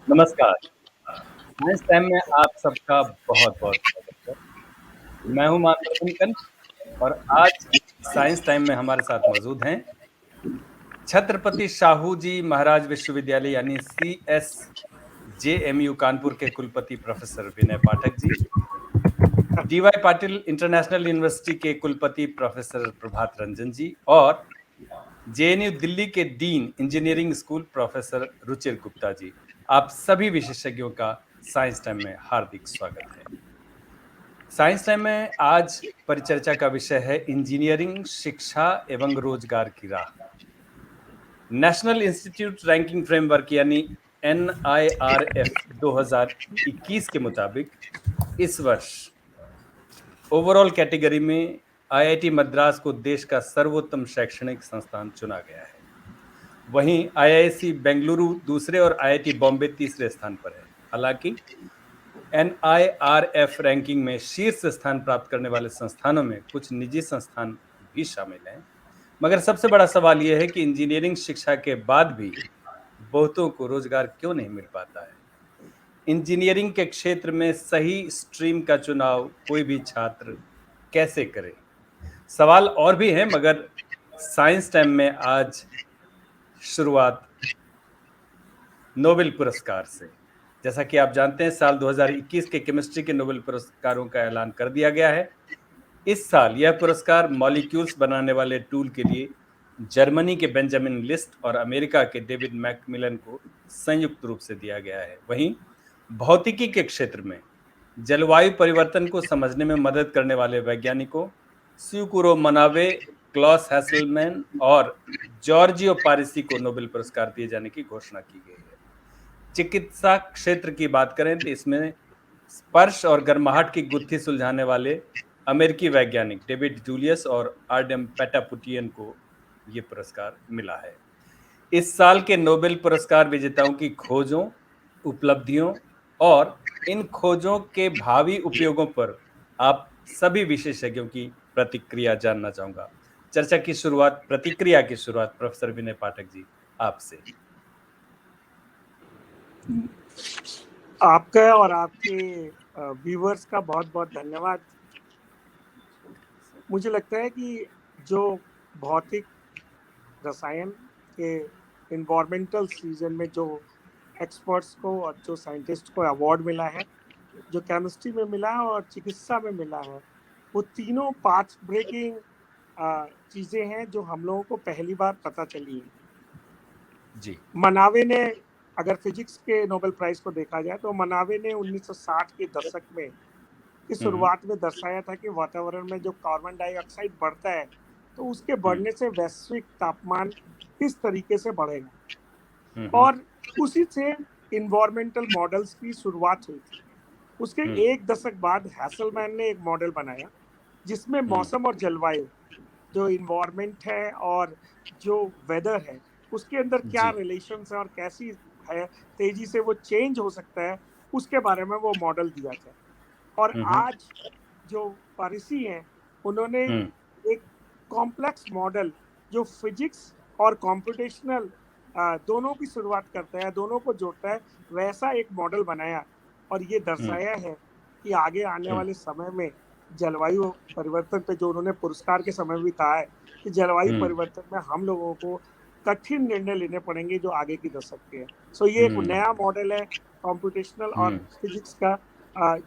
नमस्कार। Science time में आप सबका बहुत-बहुत स्वागत है। मैं हूँ मानव और आज साइंस टाइम में हमारे साथ मौजूद हैं छत्रपति शाहू जी महाराज विश्वविद्यालय यानी सीएसजेएमयू कानपुर के कुलपति प्रोफेसर विनय Pathak ji, D Y Patil international university के कुलपति प्रोफेसर प्रभात रंजन जी और जेएनयू दिल्ली के dean engineering school professor Ruchir Gupta ji. आप सभी विशेषज्ञों का साइंस टाइम में हार्दिक स्वागत है। साइंस टाइम में आज परिचर्चा का विषय है इंजीनियरिंग शिक्षा एवं रोजगार की राह। नेशनल इंस्टीट्यूट रैंकिंग फ्रेमवर्क यानी NIRF 2021 के मुताबिक इस वर्ष ओवरऑल कैटेगरी में आईआईटी मद्रास को देश का सर्वोत्तम शैक्षणिक संस्थान चुना गया है। वहीं आईआईसी बेंगलुरु दूसरे और आईआईटी बॉम्बे तीसरे स्थान पर है। हालांकि NIRF रैंकिंग में शीर्ष स्थान प्राप्त करने वाले संस्थानों में कुछ निजी संस्थान भी शामिल हैं, मगर सबसे बड़ा सवाल यह है कि इंजीनियरिंग शिक्षा के बाद भी बहुतों को रोजगार क्यों नहीं मिल पाता है। इंजीनियरिंग के क्षेत्र में सही स्ट्रीम का चुनाव कोई भी छात्र कैसे करे? सवाल और भी हैं, मगर साइंस टाइम में आज शुरुआत नोबेल पुरस्कार से। जैसा कि आप जानते हैं, साल 2021 के केमिस्ट्री के नोबेल पुरस्कारों का ऐलान कर दिया गया है। इस साल यह पुरस्कार मॉलिक्यूल्स बनाने वाले टूल के लिए जर्मनी के बेंजामिन लिस्ट और अमेरिका के डेविड मैकमिलन को संयुक्त रूप से दिया गया है। वहीं भौतिकी के क्षेत्र में जलवायु परिवर्तन को समझने में मदद करने वाले वैज्ञानिकों स्यूकुरो मनावे, क्लॉस हैसलमैन और जॉर्जियो पारिसी को नोबेल पुरस्कार दिए जाने की घोषणा की गई है। चिकित्सा क्षेत्र की बात करें तो इसमें स्पर्श और गर्माहट की गुत्थी सुलझाने वाले अमेरिकी वैज्ञानिक डेविड जूलियस और आरडेम पेटापुटियन को ये पुरस्कार मिला है। इस साल के नोबेल पुरस्कार विजेताओं की खोजों, उपलब्धियों और इन खोजों के भावी उपयोगों पर आप सभी विशेषज्ञों की प्रतिक्रिया जानना चाहूंगा। चर्चा की शुरुआत, प्रतिक्रिया की शुरुआत प्रोफेसर विनय पाठक जी आपसे। आपका और आपके व्यूअर्स का बहुत बहुत धन्यवाद। मुझे लगता है कि जो भौतिक रसायन के इन्वायरमेंटल सीजन में जो एक्सपर्ट्स को और जो साइंटिस्ट को अवार्ड मिला है, जो केमिस्ट्री में मिला है और चिकित्सा में मिला है, वो तीनों पाथ ब्रेकिंग चीज़ें हैं जो हम लोगों को पहली बार पता चली हैं। जी। मनावे ने, अगर फिजिक्स के नोबेल प्राइज को देखा जाए तो मनावे ने 1960 के दशक में की शुरुआत में दर्शाया था कि वातावरण में जो कार्बन डाइऑक्साइड बढ़ता है तो उसके बढ़ने से वैश्विक तापमान किस तरीके से बढ़ेगा, और उसी से इन्वायरमेंटल मॉडल्स की शुरुआत हुई थी। उसके एक दशक बाद हैसलमैन ने एक मॉडल बनाया जिसमें मौसम और जलवायु, जो इन्वायरमेंट है और जो वेदर है, उसके अंदर क्या रिलेशंस है और कैसी है, तेजी से वो चेंज हो सकता है, उसके बारे में वो मॉडल दिया था। और आज जो पारिसी हैं, उन्होंने एक कॉम्प्लेक्स मॉडल जो फिजिक्स और कंप्यूटेशनल दोनों की शुरुआत करता है, दोनों को जोड़ता है, वैसा एक मॉडल बनाया और ये दर्शाया है कि आगे आने वाले समय में जलवायु परिवर्तन पे, जो उन्होंने पुरस्कार के समय भी कहा है कि जलवायु परिवर्तन में हम लोगों को कठिन निर्णय लेने पड़ेंगे जो आगे की दशक के हैं। सो ये एक नया मॉडल है कंप्यूटेशनल और फिजिक्स का,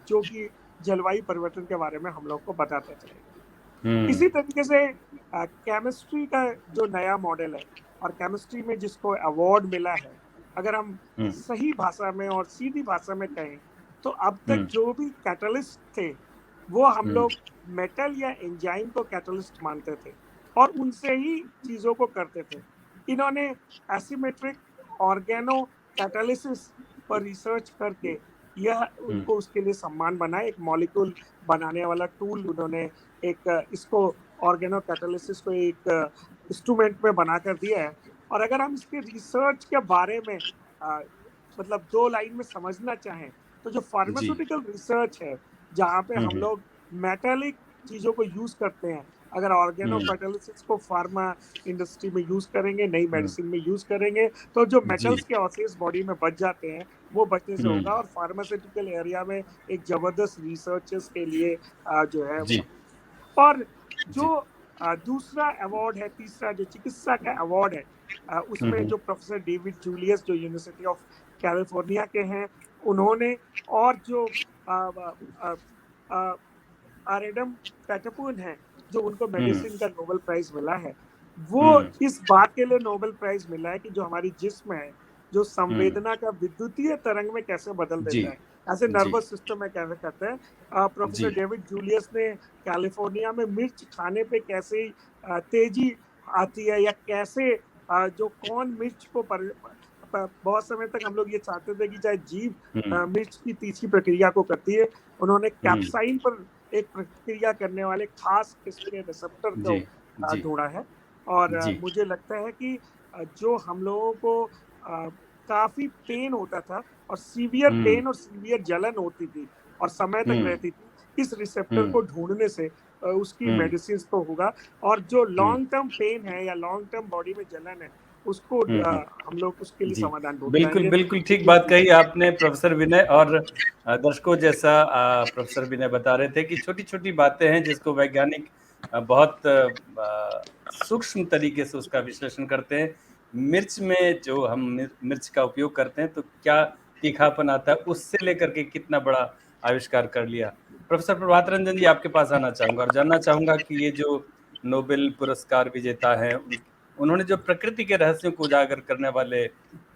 जो कि जलवायु परिवर्तन के बारे में हम लोग को बताता चलेगा। इसी तरीके से केमिस्ट्री का जो नया मॉडल है और केमिस्ट्री में जिसको अवार्ड मिला है, अगर हम सही भाषा में और सीधी भाषा में कहें तो अब तक जो भी कैटलिस्ट थे वो हम लोग मेटल या एंजाइम को कैटलिस्ट मानते थे और उनसे ही चीजों को करते थे। इन्होंने एसिमेट्रिक ऑर्गेनो कैटालिसिस पर रिसर्च करके यह उनको उसके लिए सम्मान बना, एक मॉलिक्यूल बनाने वाला टूल उन्होंने एक इसको ऑर्गेनो कैटालिसिस को एक इंस्ट्रूमेंट में बना कर दिया है। और अगर हम इसके रिसर्च के बारे में मतलब दो लाइन में समझना चाहें तो जो फार्मास्यूटिकल रिसर्च है, जहाँ पे हम लोग मेटालिक चीज़ों को यूज़ करते हैं, अगर ऑर्गेनो फर्टिलाइजर्स को फार्मा इंडस्ट्री में यूज करेंगे, नई मेडिसिन में यूज करेंगे, तो जो मेटल्स के ऑक्साइड्स बॉडी में बच जाते हैं वो बचने से होगा, और फार्मास्यूटिकल एरिया में एक जबरदस्त रिसर्चर्स के लिए जो है जी और जो दूसरा अवार्ड है, तीसरा जो चिकित्सा का अवार्ड है, उसमें जो प्रोफेसर डेविड जूलियस जो यूनिवर्सिटी ऑफ कैलिफोर्निया के हैं उन्होंने, और जो आरेडम पैटापून है जो उनको मेडिसिन का नोबेल प्राइज मिला है, वो इस बात के लिए नोबेल प्राइज मिला है कि जो हमारी जिस्म है जो संवेदना का विद्युतीय तरंग में कैसे बदल देता है, ऐसे नर्वस सिस्टम में कैसे करते हैं। प्रोफेसर डेविड जूलियस ने कैलिफोर्निया में मिर्च खाने पे कैसे तेजी आती है, या कैसे जो कौन मिर्च को बहुत समय तक हम लोग ये चाहते थे कि चाहे जीभ मिर्च की तीखी प्रक्रिया को करती है, उन्होंने कैप्साइन पर एक प्रक्रिया करने वाले खास किस्म के रिसेप्टर को ढूंढा है। और मुझे लगता है कि जो हम लोगों को काफी पेन होता था और सीवियर पेन और सीवियर जलन होती थी और समय तक रहती थी, इस रिसेप्टर को ढूंढने से उसकी मेडिसिन तो होगा, और जो लॉन्ग टर्म पेन है या लॉन्ग टर्म बॉडी में जलन है उसको हम लोग उसके लिए समाधान ढूंढ बिल्कुल बिल्कुल ठीक बात कही आपने प्रोफेसर विनय। और दर्शकों, जैसा प्रोफेसर विनय बता रहे थे कि छोटी छोटी बातें हैं जिसको वैज्ञानिक बहुत सूक्ष्म तरीके से उसका विश्लेषण करते हैं। मिर्च में जो हम मिर्च का उपयोग करते हैं तो क्या तीखापन आता है, उससे लेकर के कितना बड़ा आविष्कार कर लिया। प्रोफेसर प्रभात रंजन जी, आपके पास आना चाहूंगा और जानना चाहूंगा कि ये जो नोबेल पुरस्कार विजेता हैं उन्होंने जो प्रकृति के रहस्यों को उजागर करने वाले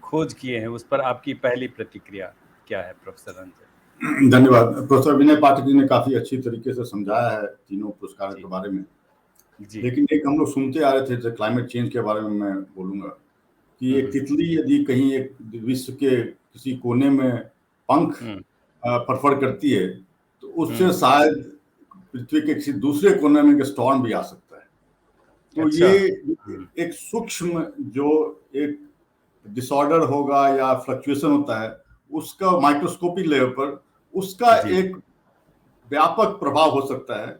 खोज किए हैं, उस पर आपकी पहली प्रतिक्रिया क्या है प्रोफेसर रंजन? धन्यवाद। प्रोफेसर विनय पाठक जी ने काफी अच्छी तरीके से समझाया है तीनों पुरस्कारों के बारे में। लेकिन एक हम लोग सुनते आ रहे थे, जैसे क्लाइमेट चेंज के बारे में मैं बोलूंगा कि एक तितली यदि कहीं एक विश्व के किसी कोने में पंख फड़फड़ करती है तो उससे शायद पृथ्वी के किसी दूसरे कोने में स्टॉर्म भी आ सकता है। तो ये एक सूक्ष्म जो एक डिसऑर्डर होगा या फ्लक्चुएशन होता है उसका माइक्रोस्कोपिक लेवल पर उसका एक व्यापक प्रभाव हो सकता है।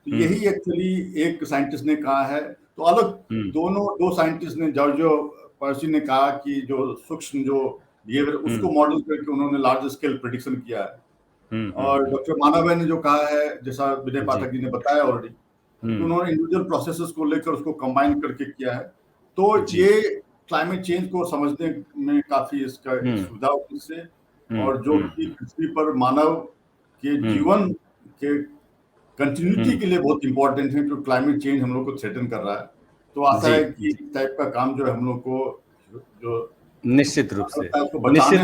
तो यही एक्चुअली एक साइंटिस्ट ने कहा है। तो अलग दो साइंटिस्ट ने, जॉर्जो पर्सी ने कहा कि जो सूक्ष्म जो बिहेवियर उसको मॉडल करके उन्होंने लार्ज स्केल प्रेडिक्शन किया है। और डॉक्टर मानव ने जो कहा है, जैसा विनय पाठक जी ने बताया ऑलरेडी, तो उन्होंने इंडिविजुअल प्रोसेसेस को लेकर उसको कंबाइन करके किया है। तो ये क्लाइमेट चेंज को समझने में काफी इसका सुविधा होगी इससे, और जो कि पृथ्वी पर मानव के जीवन के कंटिन्यूटी के लिए बहुत इंपॉर्टेंट है, जो क्लाइमेट चेंज हम लोग को थ्रेटन कर रहा है। तो आशा है कि इस टाइप का काम जो है हम लोग को जो निश्चित रूप से प्रोफेसर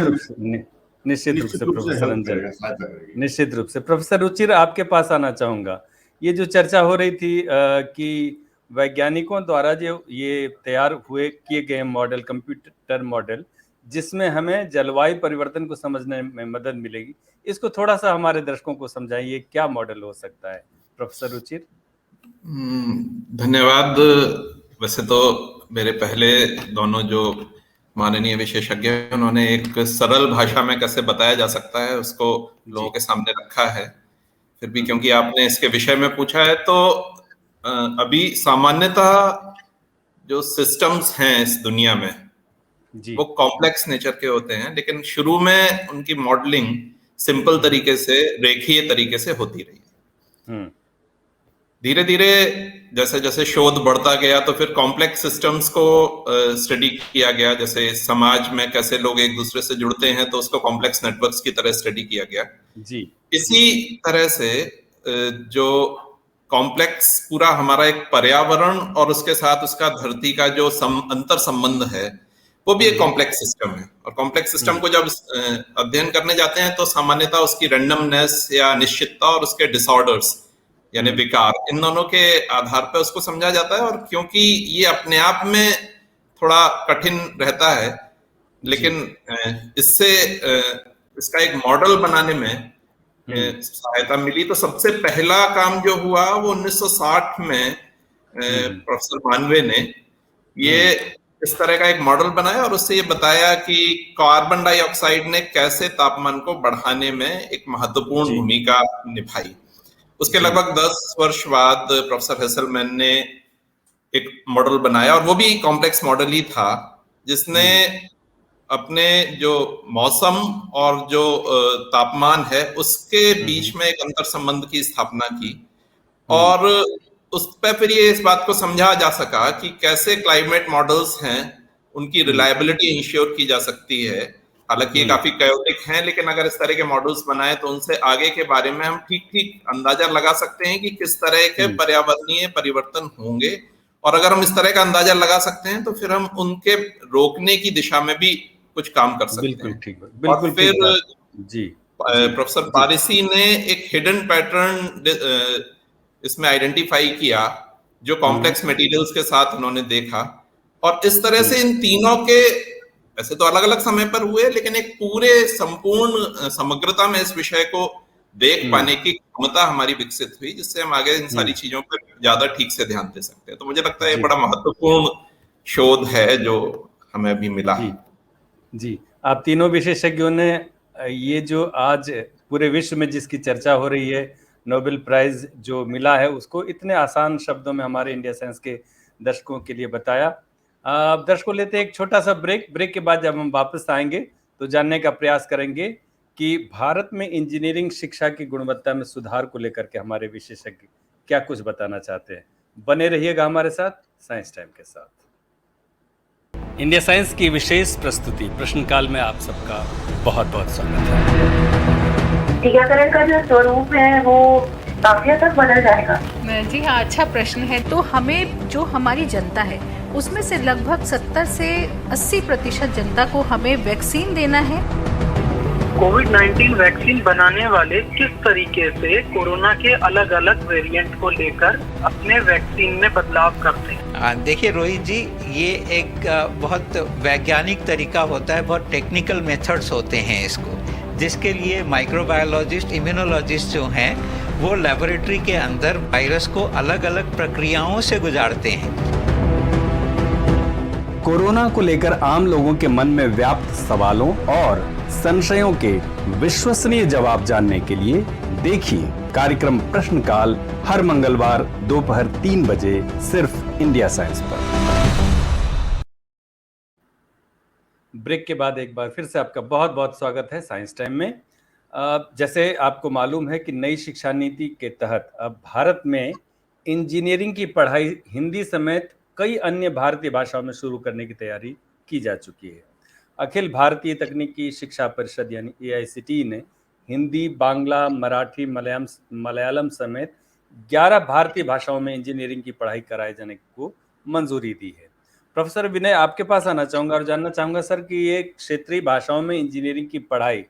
रंजन, निश्चित रूप से। प्रोफेसर रुचिर, आपके पास आना चाहूंगा। ये जो चर्चा हो रही थी कि वैज्ञानिकों द्वारा जो ये तैयार किए गए मॉडल, कंप्यूटर मॉडल, जिसमें हमें जलवायु परिवर्तन को समझने में मदद मिलेगी, इसको थोड़ा सा हमारे दर्शकों को समझाइए, क्या मॉडल हो सकता है प्रोफेसर रुचिर? धन्यवाद। वैसे तो मेरे पहले दोनों जो माननीय विशेषज्ञ हैं उन्होंने एक सरल भाषा में कैसे बताया जा सकता है उसको लोगों के सामने रखा है। फिर भी क्योंकि आपने इसके विषय में पूछा है, तो अभी सामान्यतः जो सिस्टम्स हैं इस दुनिया में वो कॉम्प्लेक्स नेचर के होते हैं, लेकिन शुरू में उनकी मॉडलिंग सिंपल तरीके से, रेखीय तरीके से होती रही। धीरे धीरे जैसे जैसे शोध बढ़ता गया तो फिर कॉम्प्लेक्स सिस्टम्स को स्टडी किया गया। जैसे समाज में कैसे लोग एक दूसरे से जुड़ते हैं तो उसको कॉम्प्लेक्स नेटवर्क्स की तरह स्टडी किया गया। इसी तरह से जो कॉम्प्लेक्स पूरा हमारा एक पर्यावरण और उसके साथ उसका धरती का जो अंतर संबंध है वो भी एक कॉम्प्लेक्स सिस्टम है। और कॉम्प्लेक्स सिस्टम को जब अध्ययन करने जाते हैं तो सामान्यतः उसकी रैंडमनेस या अनिश्चितता और उसके डिसऑर्डर्स यानी विकार, इन दोनों के आधार पर उसको समझा जाता है। और क्योंकि ये अपने आप में थोड़ा कठिन रहता है, लेकिन इससे इसका एक मॉडल बनाने में सहायता मिली। तो सबसे पहला काम जो हुआ वो 1960 में प्रोफेसर मानवे ने ये इस तरह का एक मॉडल बनाया और उससे ये बताया कि कार्बन डाइऑक्साइड ने कैसे तापमान को बढ़ाने में एक महत्वपूर्ण भूमिका निभाई। उसके लगभग 10 वर्ष बाद प्रोफेसर हेसलमैन ने एक मॉडल बनाया, और वो भी कॉम्प्लेक्स मॉडल ही था, जिसने अपने जो मौसम और जो तापमान है उसके बीच में एक अंतर संबंध की स्थापना की, और उस पर फिर ये इस बात को समझा जा सका कि कैसे क्लाइमेट मॉडल्स हैं उनकी रिलायबिलिटी इंश्योर की जा सकती है। हालांकि ये काफी कैओटिक हैं, लेकिन अगर इस तरह के मॉडल्स बनाए तो उनसे आगे के बारे में हम ठीक ठीक अंदाजा लगा सकते हैं कि किस तरह के पर्यावरणीय परिवर्तन होंगे, और अगर हम इस तरह का अंदाजा लगा सकते हैं तो फिर हम उनके रोकने की दिशा में भी कुछ काम कर सकते बिल्कुल हैं। ठीक, बिल्कुल और फिर जी प्रोफेसर पारिसी ने एक हिडन पैटर्न इसमें आइडेंटिफाई किया, जो कॉम्प्लेक्स मटेरियल्स के साथ उन्होंने देखा, और इस तरह से इन तीनों के ऐसे तो अलग अलग समय पर हुए, लेकिन एक पूरे संपूर्ण समग्रता में इस विषय को देख पाने की क्षमता हमारी विकसित हुई, जिससे हम आगे इन सारी चीजों पर ज्यादा ठीक से ध्यान दे सकते हैं। तो मुझे लगता है ये बड़ा महत्वपूर्ण शोध है जो हमें अभी मिला है। जी, आप तीनों विशेषज्ञों ने ये जो आज पूरे विश्व में जिसकी चर्चा हो रही है, नोबेल प्राइज जो मिला है, उसको इतने आसान शब्दों में हमारे इंडिया साइंस के दर्शकों के लिए बताया। दर्शकों, लेते हैं एक छोटा सा ब्रेक के बाद जब हम वापस आएंगे तो जानने का प्रयास करेंगे कि भारत में इंजीनियरिंग शिक्षा की गुणवत्ता में सुधार को लेकर के हमारे विशेषज्ञ क्या कुछ बताना चाहते हैं। बने रहिएगा हमारे साथ साइंस टाइम के साथ। इंडिया साइंस की विशेष प्रस्तुति प्रश्नकाल में आप सबका बहुत बहुत स्वागत है। टीकाकरण का जो स्वरूप है वो काफी हद तक बदल जाएगा। जी हाँ, अच्छा प्रश्न है। तो हमें जो हमारी जनता है उसमें से लगभग 70 से 80% जनता को हमें वैक्सीन देना है। कोविड-19 वैक्सीन बनाने वाले किस तरीके से कोरोना के अलग अलग वेरिएंट को लेकर अपने वैक्सीन में बदलाव करते हैं? देखिए रोहित जी, ये एक बहुत वैज्ञानिक तरीका होता है, बहुत टेक्निकल मेथड्स होते हैं इसको, जिसके लिए माइक्रोबायोलॉजिस्ट, इम्यूनोलॉजिस्ट जो हैं वो लेबोरेटरी के अंदर वायरस को अलग अलग प्रक्रियाओं से गुजारते हैं। कोरोना को लेकर आम लोगों के मन में व्याप्त सवालों और संशयों के विश्वसनीय जवाब जानने के लिए देखिए कार्यक्रम प्रश्नकाल हर मंगलवार दोपहर 3 बजे सिर्फ इंडिया साइंस पर। ब्रेक के बाद एक बार फिर से आपका बहुत बहुत स्वागत है साइंस टाइम में। जैसे आपको मालूम है कि नई शिक्षा नीति के तहत अब भारत में इंजीनियरिंग की पढ़ाई हिंदी समेत कई अन्य भारतीय भाषाओं में शुरू करने की तैयारी की जा चुकी है। अखिल भारतीय तकनीकी शिक्षा परिषद यानी AICTE ने हिंदी, बांग्ला, मराठी, मलयालम समेत 11 भारतीय भाषाओं में इंजीनियरिंग की पढ़ाई कराए जाने को मंजूरी दी है। प्रोफेसर विनय, आपके पास आना चाहूँगा और जानना चाहूँगा सर कि ये क्षेत्रीय भाषाओं में इंजीनियरिंग की पढ़ाई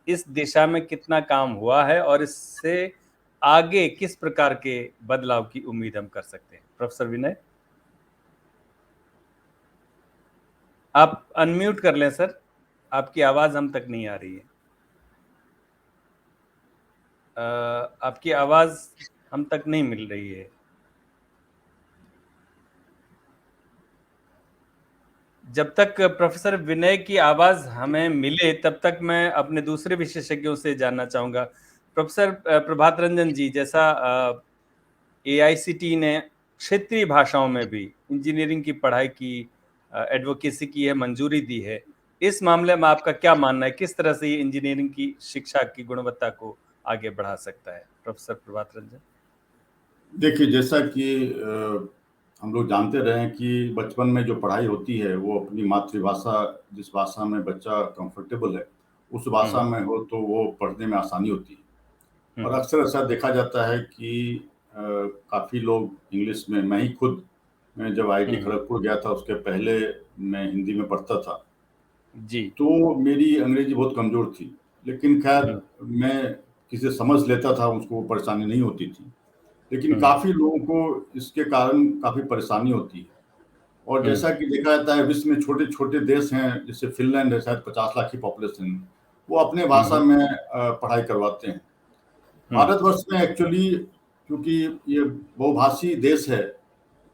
इस दिशा में कितना काम हुआ है और इससे आगे किस प्रकार के बदलाव की उम्मीद हम कर सकते हैं। प्रोफेसर विनय, आप अनम्यूट कर लें सर, आपकी आवाज हम तक नहीं आ रही है। आपकी आवाज हम तक नहीं मिल रही है। जब तक प्रोफेसर विनय की आवाज हमें मिले तब तक मैं अपने दूसरे विशेषज्ञों से जानना चाहूंगा। प्रोफेसर प्रभात रंजन जी, जैसा AICTE ने क्षेत्रीय भाषाओं में भी इंजीनियरिंग की पढ़ाई की एडवोकेसी की है, मंजूरी दी है, इस मामले में आपका क्या मानना है? किस तरह से ये इंजीनियरिंग की शिक्षा की गुणवत्ता को आगे बढ़ा सकता है? प्रोफेसर प्रभात रंजन। देखिए, जैसा कि हम लोग जानते रहे हैं कि बचपन में जो पढ़ाई होती है वो अपनी मातृभाषा, जिस भाषा में बच्चा कंफर्टेबल है उस भाषा में हो तो वो पढ़ने में आसानी होती है। और अक्सर ऐसा देखा जाता है कि काफ़ी लोग इंग्लिश में, मैं ही खुद जब IIT खड़गपुर गया था उसके पहले मैं हिंदी में पढ़ता था जी, तो मेरी अंग्रेजी बहुत कमज़ोर थी, लेकिन खैर मैं किसी समझ लेता था, उसको परेशानी नहीं होती थी। लेकिन काफ़ी लोगों को इसके कारण काफ़ी परेशानी होती है। और जैसा कि देखा जाता है विश्व में छोटे छोटे देश हैं, जैसे फिनलैंड है, शायद 50 लाख की पॉपुलेशन, वो अपने भाषा में पढ़ाई करवाते हैं। भारतवर्ष में एक्चुअली क्योंकि ये बहुभाषी देश है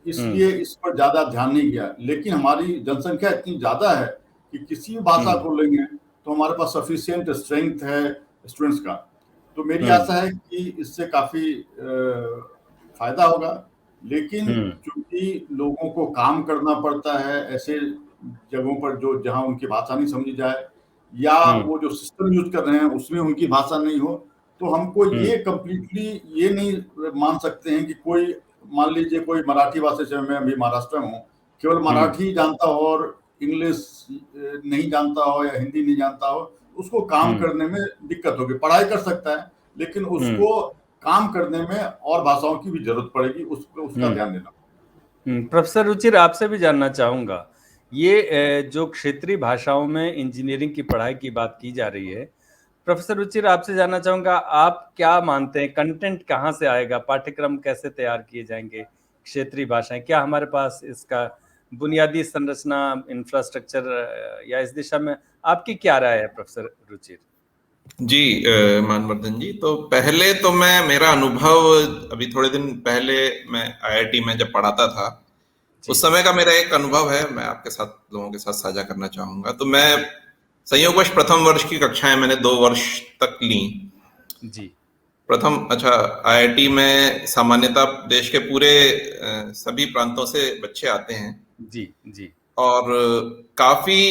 इसलिए इस पर ज़्यादा ध्यान नहीं गया, लेकिन हमारी जनसंख्या इतनी ज़्यादा है कि किसी भी भाषा को लेंगे तो हमारे पास सफिशिएंट स्ट्रेंथ है स्टूडेंट्स का। तो मेरी आशा है कि इससे काफी फायदा होगा। लेकिन चूंकि लोगों को काम करना पड़ता है ऐसे जगहों पर जो जहां उनकी भाषा नहीं समझी जाए, या वो जो सिस्टम यूज कर रहे हैं उसमें उनकी भाषा नहीं हो, तो हमको ये कंप्लीटली ये नहीं मान सकते हैं कि कोई, मान लीजिए कोई मराठी भाषा से, मैं अभी महाराष्ट्र में हूँ, केवल मराठी जानता हो और इंग्लिश नहीं जानता हो या हिंदी नहीं जानता हो, उसको काम करने में दिक्कत होगी। पढ़ाई कर सकता है लेकिन उसको काम करने में और भाषाओं की भी जरूरत पड़ेगी, उसका ध्यान देना। प्रोफेसर रुचिर, आपसे भी जानना चाहूंगा, ये जो क्षेत्रीय भाषाओं में इंजीनियरिंग की पढ़ाई की बात की जा रही है, प्रोफेसर रुचिर आपसे जानना चाहूंगा, आप क्या मानते हैं कंटेंट कहाँ से आएगा, पाठ्यक्रम कैसे तैयार किए जाएंगे क्षेत्रीय भाषाएं? क्या हमारे पास इसका बुनियादी संरचना, इंफ्रास्ट्रक्चर या इस दिशा में आपकी क्या राय है प्रोफेसर रुचिर? जी मानवर्धन जी, तो पहले तो मेरा अनुभव अभी थोड़े दिन पहले मैं IIT में जब पढ़ाता था, उस समय का मेरा एक अनुभव है, मैं आपके साथ लोगों के साथ साझा करना चाहूंगा। तो मैं संयोगवश प्रथम वर्ष की कक्षाएं मैंने 2 वर्ष तक ली जी। IIT में सामान्यतः देश के पूरे सभी प्रांतों से बच्चे आते हैं जी जी, और काफी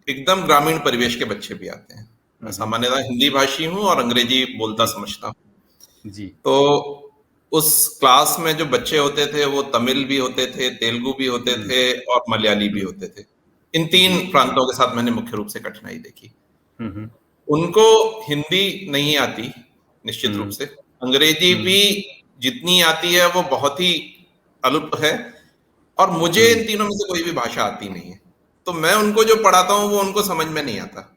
एकदम ग्रामीण परिवेश के बच्चे भी आते हैं। मैं सामान्यतः हिंदी भाषी हूँ और अंग्रेजी बोलता समझता हूँ जी। तो उस क्लास में जो बच्चे होते थे वो तमिल भी होते थे, तेलुगु भी होते थे और मलयाली भी होते थे। इन 3 प्रांतों के साथ मैंने मुख्य रूप से कठिनाई देखी। उनको हिंदी नहीं आती निश्चित रूप से, अंग्रेजी भी जितनी आती है वो बहुत ही अल्प है, और मुझे इन तीनों में से कोई भी भाषा आती नहीं है। तो मैं उनको जो पढ़ाता हूँ वो उनको समझ में नहीं आता,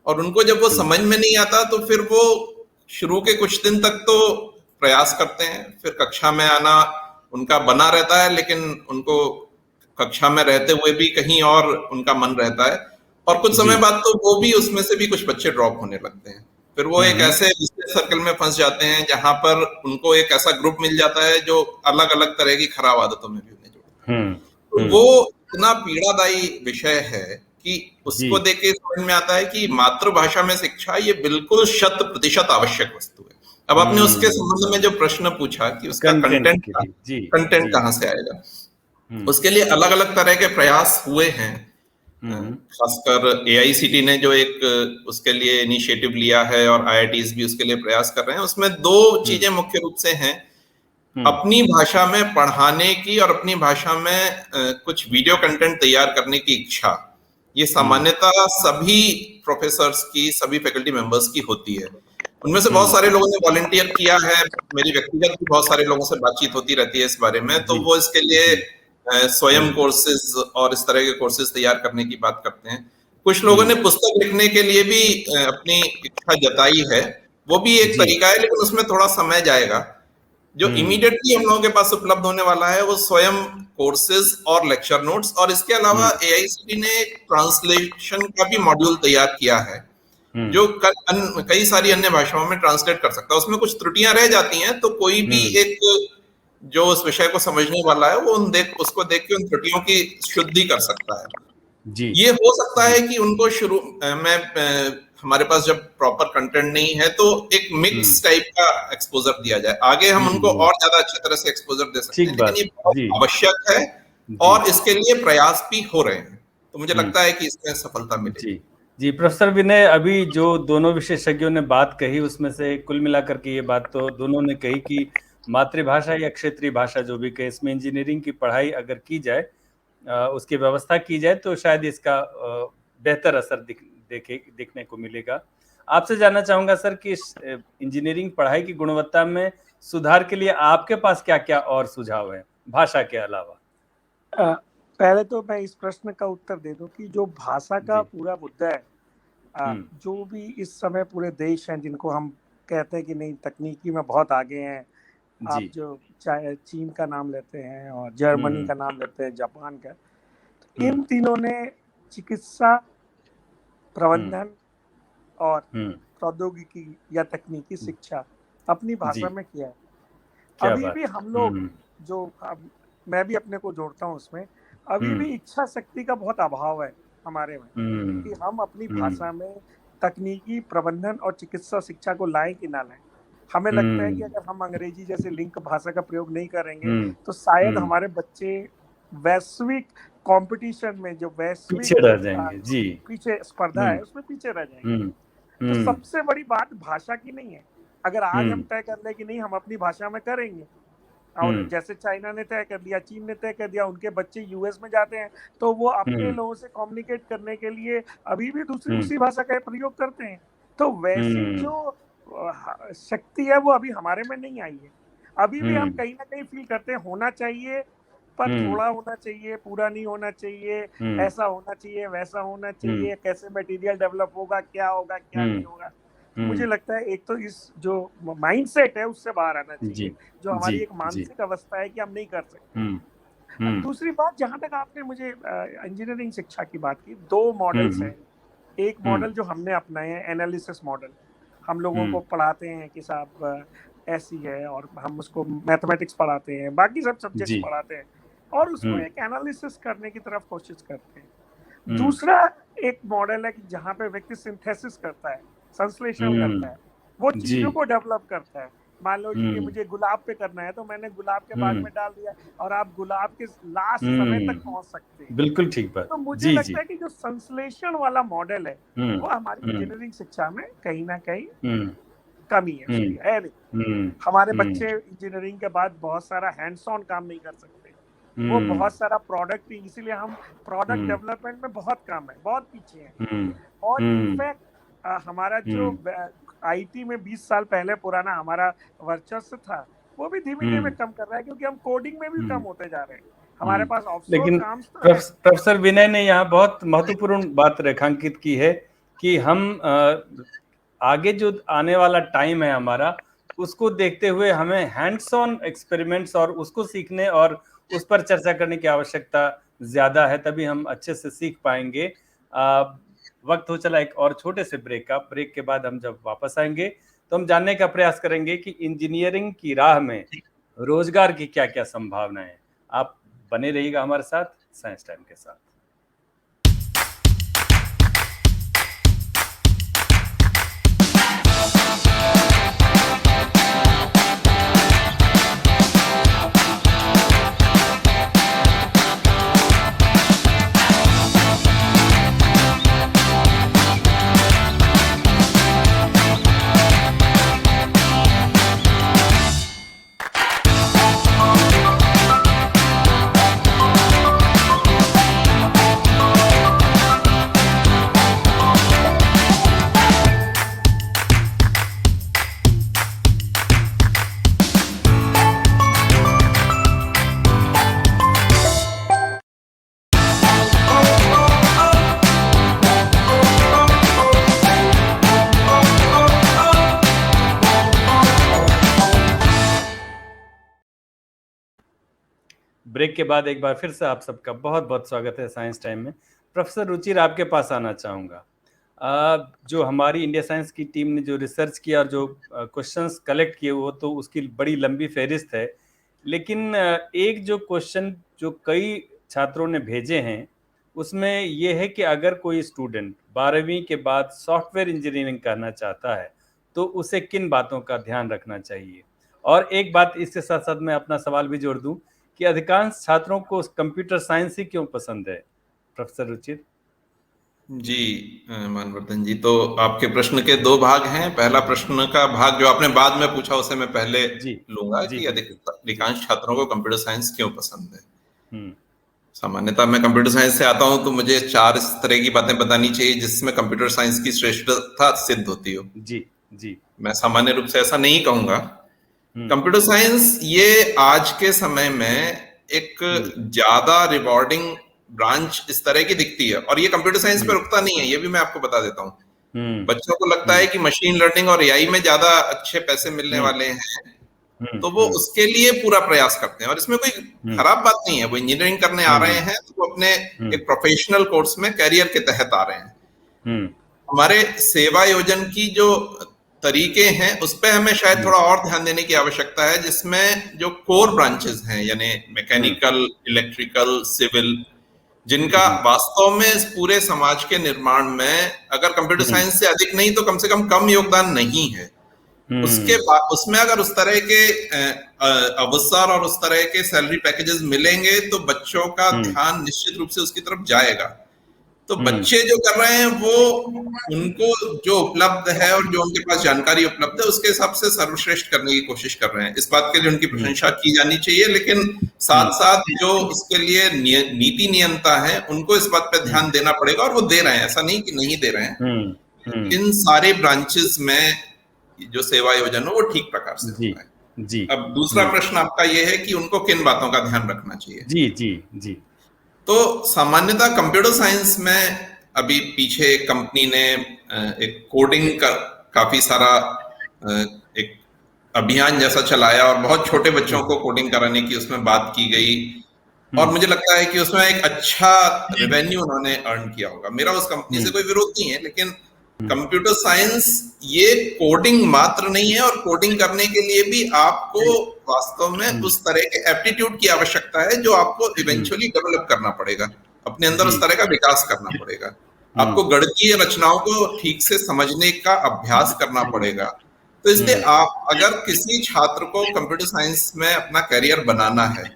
और उनको जब वो समझ में नहीं आता तो फिर वो शुरू के कुछ दिन तक तो प्रयास करते हैं, फिर कक्षा में आना उनका बना रहता है, लेकिन उनको कक्षा में रहते हुए भी कहीं और उनका मन रहता है, और कुछ समय बाद तो वो भी, उसमें से भी कुछ बच्चे ड्रॉप होने लगते हैं। फिर वो एक ऐसे सर्कल में फंस जाते हैं जहां पर उनको एक ऐसा ग्रुप मिल जाता है जो अलग अलग तरह की खराब आदतों में भी उन्हें जोड़ता है। तो वो इतना पीड़ादायी विषय है कि उसको देख के समझ में आता है कि मातृभाषा में शिक्षा ये बिल्कुल 100% आवश्यक वस्तु है। अब आपने उसके संबंध में जो प्रश्न पूछा कि उसका कंटेंट कहाँ से आएगा, उसके लिए अलग अलग तरह के प्रयास हुए हैं। खासकर AICTE ने जो एक उसके लिए इनिशिएटिव लिया है और IITs भी उसके लिए प्रयास कर रहे हैं। उसमें 2 चीजें मुख्य रूप से हैं, अपनी भाषा में पढ़ाने की और अपनी भाषा में कुछ वीडियो कंटेंट तैयार करने की इच्छा। ये सामान्यतः सभी प्रोफेसर्स की, सभी फैकल्टी मेंबर्स की होती है। उनमें से बहुत सारे लोगों ने वॉलंटियर किया है, मेरी व्यक्तिगत भी बहुत सारे लोगों से बातचीत होती रहती है इस बारे में, तो वो इसके लिए स्वयं कोर्सेज और इस तरह के कोर्सेज तैयार करने की बात करते हैं। कुछ लोगों ने पुस्तक लिखने के लिए भी अपनी इच्छा जताई है, वो भी एक तरीका है, लेकिन उसमें थोड़ा समय जाएगा। जो इमीडिएटली हम लोगों के पास उपलब्ध होने वाला है वो स्वयं कोर्सेज और लेक्चर नोट्स, और इसके अलावा AICTE ने ट्रांसलेशन का भी मॉड्यूल तैयार किया है जो कई सारी अन्य भाषाओं में ट्रांसलेट कर सकता है। उसमें कुछ त्रुटियां रह जाती हैं, तो कोई भी एक जो उस विषय को समझने वाला है वो उसको देख के उन त्रुटियों की शुद्धि कर सकता है जी। ये हो सकता है कि उनको शुरू में हमारे पास जब प्रॉपर कंटेंट नहीं है तो एक मिक्स टाइप का एक्सपोजर दिया जाए, आगे हम उनको और ज्यादा अच्छी तरह से एक्सपोजर दे सकते हैं, लेकिन ये बहुत आवश्यक है और इसके लिए प्रयास भी हो रहे हैं। तो मुझे लगता है कि इसमें सफलता मिलेगी। जी प्रोफेसर विनय, अभी जो दोनों विशेषज्ञों ने बात कही उसमें से कुल मिलाकर के ये बात तो दोनों ने कही कि मातृभाषा या क्षेत्रीय भाषा जो भी कहे, इसमें इंजीनियरिंग की पढ़ाई अगर की जाए, उसकी व्यवस्था की जाए तो शायद इसका बेहतर असर देखने को मिलेगा। आपसे जानना चाहूंगा सर कि इंजीनियरिंग पढ़ाई की गुणवत्ता में सुधार के लिए आपके पास क्या क्या और सुझाव है भाषा के अलावा? पहले तो मैं इस प्रश्न का उत्तर दे दूं कि जो भाषा का पूरा मुद्दा है, जो भी इस समय पूरे देश हैं जिनको हम कहते हैं कि नहीं तकनीकी में बहुत आगे हैं, आप जो चाहे चीन का नाम लेते हैं और जर्मनी का नाम लेते हैं, जापान का, तो इन तीनों ने चिकित्सा प्रबंधन और प्रौद्योगिकी या तकनीकी शिक्षा अपनी भाषा में किया है। अभी भी हम लोग जो मैं भी अपने को जोड़ता हूँ उसमें, अभी भी इच्छा शक्ति का बहुत अभाव है हमारे में कि हम अपनी भाषा में तकनीकी प्रबंधन और चिकित्सा शिक्षा को लाएं कि ना लाएं। हमें लगता है कि अगर हम अंग्रेजी जैसे लिंक भाषा का प्रयोग नहीं करेंगे तो शायद हमारे बच्चे वैश्विक कंपटीशन में, जो वैश्विक पीछे रह जाएंगे। जी, पीछे स्पर्धा है उसमें पीछे रह जाएंगे। तो सबसे बड़ी बात भाषा की नहीं है। अगर आज हम तय कर ले कि नहीं हम अपनी भाषा में करेंगे, और जैसे चाइना ने तय कर लिया, चीन ने तय कर दिया, उनके बच्चे यूएस में जाते हैं तो वो अपने लोगों से कम्युनिकेट करने के लिए अभी भी दूसरी उसी भाषा का प्रयोग करते हैं। तो वैसी जो शक्ति है वो अभी हमारे में नहीं आई है। अभी भी हम कहीं ना कहीं फील करते हैं होना चाहिए, पर थोड़ा होना चाहिए, पूरा नहीं होना चाहिए, ऐसा होना चाहिए, वैसा होना चाहिए, कैसे मटेरियल डेवलप होगा, क्या होगा, क्या नहीं होगा। मुझे लगता है एक तो इस जो माइंडसेट है उससे बाहर आना चाहिए, जो हमारी एक मानसिक अवस्था है कि हम नहीं कर सकते। दूसरी बात, जहां तक आपने मुझे इंजीनियरिंग शिक्षा की बात की, 2 मॉडल्स हैं। एक मॉडल जो हमने अपनाए हैं, एनालिसिस मॉडल, हम लोगों को पढ़ाते हैं कि साहब ऐसी है, और हम उसको मैथमेटिक्स पढ़ाते हैं, बाकी सब सब्जेक्ट्स पढ़ाते हैं, और उसको एक एनालिसिस करने की तरफ कोशिश करते हैं। दूसरा एक मॉडल है कि जहाँ पे व्यक्ति सिंथेसिस करता है, संश्लेषण करता है, वो चीजों को डेवलप करता है। मान लो कि मुझे गुलाब पे करना है तो मैंने गुलाब के बाग में डाल दिया, और आप गुलाब के लास्ट समय तक पहुंच सकते हैं। बिल्कुल ठीक बात। तो मुझे लगता है कि जो संश्लेषण वाला मॉडल है वो हमारी इंजीनियरिंग शिक्षा में कहीं ना कहीं कमी है नहीं। हमारे बच्चे इंजीनियरिंग के बाद बहुत सारा हैंड्स ऑन काम नहीं कर सकते, वो बहुत सारा प्रोडक्ट भी, इसीलिए हम प्रोडक्ट डेवलपमेंट में बहुत कम है, बहुत पीछे हैं। और इनफैक्ट हमारा जो आईटी में 20 साल पहले पुराना हमारा वर्चस्व था वो भी धीमे धीमे कम कर रहा है, क्योंकि हम कोडिंग में भी कम होते जा रहे हैं। हमारे पास लेकिन प्रोफेसर विनय ने यहाँ बहुत महत्वपूर्ण बात रेखांकित की है कि हम आगे जो आने वाला टाइम है हमारा, उसको देखते हुए हमें हैंड्स ऑन एक्सपेरिमेंट्स और उसको सीखने और उस पर चर्चा करने की आवश्यकता ज्यादा है, तभी हम अच्छे से सीख पाएंगे। वक्त हो चला एक और छोटे से ब्रेक का। ब्रेक के बाद हम जब वापस आएंगे तो हम जानने का प्रयास करेंगे कि इंजीनियरिंग की राह में रोजगार की क्या क्या संभावनाएं हैं। आप बने रहिएगा हमारे साथ साइंस टाइम के साथ। ब्रेक के बाद एक बार फिर से आप सबका बहुत बहुत स्वागत है साइंस टाइम में। प्रोफेसर रुचिर, आपके पास आना चाहूँगा। जो हमारी इंडिया साइंस की टीम ने जो रिसर्च किया और जो क्वेश्चंस कलेक्ट किए, वो तो उसकी बड़ी लंबी फहरिस्त है, लेकिन एक जो क्वेश्चन जो कई छात्रों ने भेजे हैं उसमें ये है कि अगर कोई स्टूडेंट 12वीं के बाद सॉफ्टवेयर इंजीनियरिंग करना चाहता है तो उसे किन बातों का ध्यान रखना चाहिए। और एक बात इसके साथ साथ मैं अपना सवाल भी जोड़ दूं कि अधिकांश छात्रों को कंप्यूटर साइंस ही क्यों पसंद है। प्रोफेसर रुचिर जी, मानवर्धन जी, तो आपके प्रश्न के 2 भाग हैं। पहला प्रश्न का भाग जो आपने बाद में पूछा उसे मैं पहले लूंगा कि अधिकांश छात्रों को कंप्यूटर साइंस क्यों पसंद है। सामान्यतः मैं कंप्यूटर साइंस से आता हूं तो मुझे 4 इस तरह की बातें बतानी चाहिए जिसमें कंप्यूटर साइंस की श्रेष्ठता सिद्ध होती हो। जी मैं सामान्य रूप से ऐसा नहीं कहूंगा। कंप्यूटर साइंस ये आज के समय में एक ज्यादा रिवॉर्डिंग ब्रांच इस तरह की दिखती है, और ये कंप्यूटर साइंस पे रुकता नहीं है, ये भी मैं आपको बता देता हूँ। बच्चों को लगता है कि मशीन लर्निंग और एआई में ज्यादा अच्छे पैसे मिलने वाले हैं, तो वो उसके लिए पूरा प्रयास करते हैं, और इसमें कोई खराब बात नहीं है। वो इंजीनियरिंग करने आ रहे हैं तो वो अपने एक प्रोफेशनल कोर्स में कैरियर के तहत आ रहे हैं। हमारे सेवा योजन की जो तरीके हैं उस पे हमें शायद थोड़ा और ध्यान देने की आवश्यकता है, जिसमें जो कोर ब्रांचेस हैं यानी मैकेनिकल, इलेक्ट्रिकल, सिविल, जिनका वास्तव में इस पूरे समाज के निर्माण में अगर कंप्यूटर साइंस से अधिक नहीं तो कम से कम योगदान नहीं है, उसके बाद उसमें अगर उस तरह के अवसर और उस तरह के सैलरी पैकेजेस मिलेंगे तो बच्चों का ध्यान निश्चित रूप से उसकी तरफ जाएगा। तो बच्चे जो कर रहे हैं वो उनको जो उपलब्ध है और जो उनके पास जानकारी उपलब्ध है उसके हिसाब से सर्वश्रेष्ठ करने की कोशिश कर रहे हैं। इस बात के लिए उनकी प्रशंसा की जानी चाहिए, लेकिन साथ साथ जो इसके लिए नीति नियंता है उनको इस बात पे ध्यान देना पड़ेगा, और वो दे रहे हैं, ऐसा नहीं कि नहीं दे रहे हैं। इन सारे ब्रांचेस में जो सेवा योजना हो वो ठीक प्रकार से होता है। जी। अब दूसरा प्रश्न आपका ये है कि उनको किन बातों का ध्यान रखना चाहिए। जी। तो सामान्यतः कंप्यूटर साइंस में अभी पीछे एक कंपनी ने एक कोडिंग का काफी सारा एक अभियान जैसा चलाया और बहुत छोटे बच्चों को कोडिंग कराने की उसमें बात की गई, और मुझे लगता है कि उसमें एक अच्छा रेवेन्यू उन्होंने अर्न किया होगा। मेरा उस कंपनी से कोई विरोध नहीं है, लेकिन कंप्यूटर साइंस ये कोडिंग मात्र नहीं है, और कोडिंग करने के लिए भी आपको वास्तव में उस तरह के एप्टीट्यूड की आवश्यकता है जो आपको इवेंचुअली डेवलप करना पड़ेगा, अपने अंदर उस तरह का विकास करना पड़ेगा। आपको गणितीय रचनाओं को ठीक से समझने का अभ्यास करना पड़ेगा। तो इसलिए आप अगर किसी छात्र को कंप्यूटर साइंस में अपना करियर बनाना है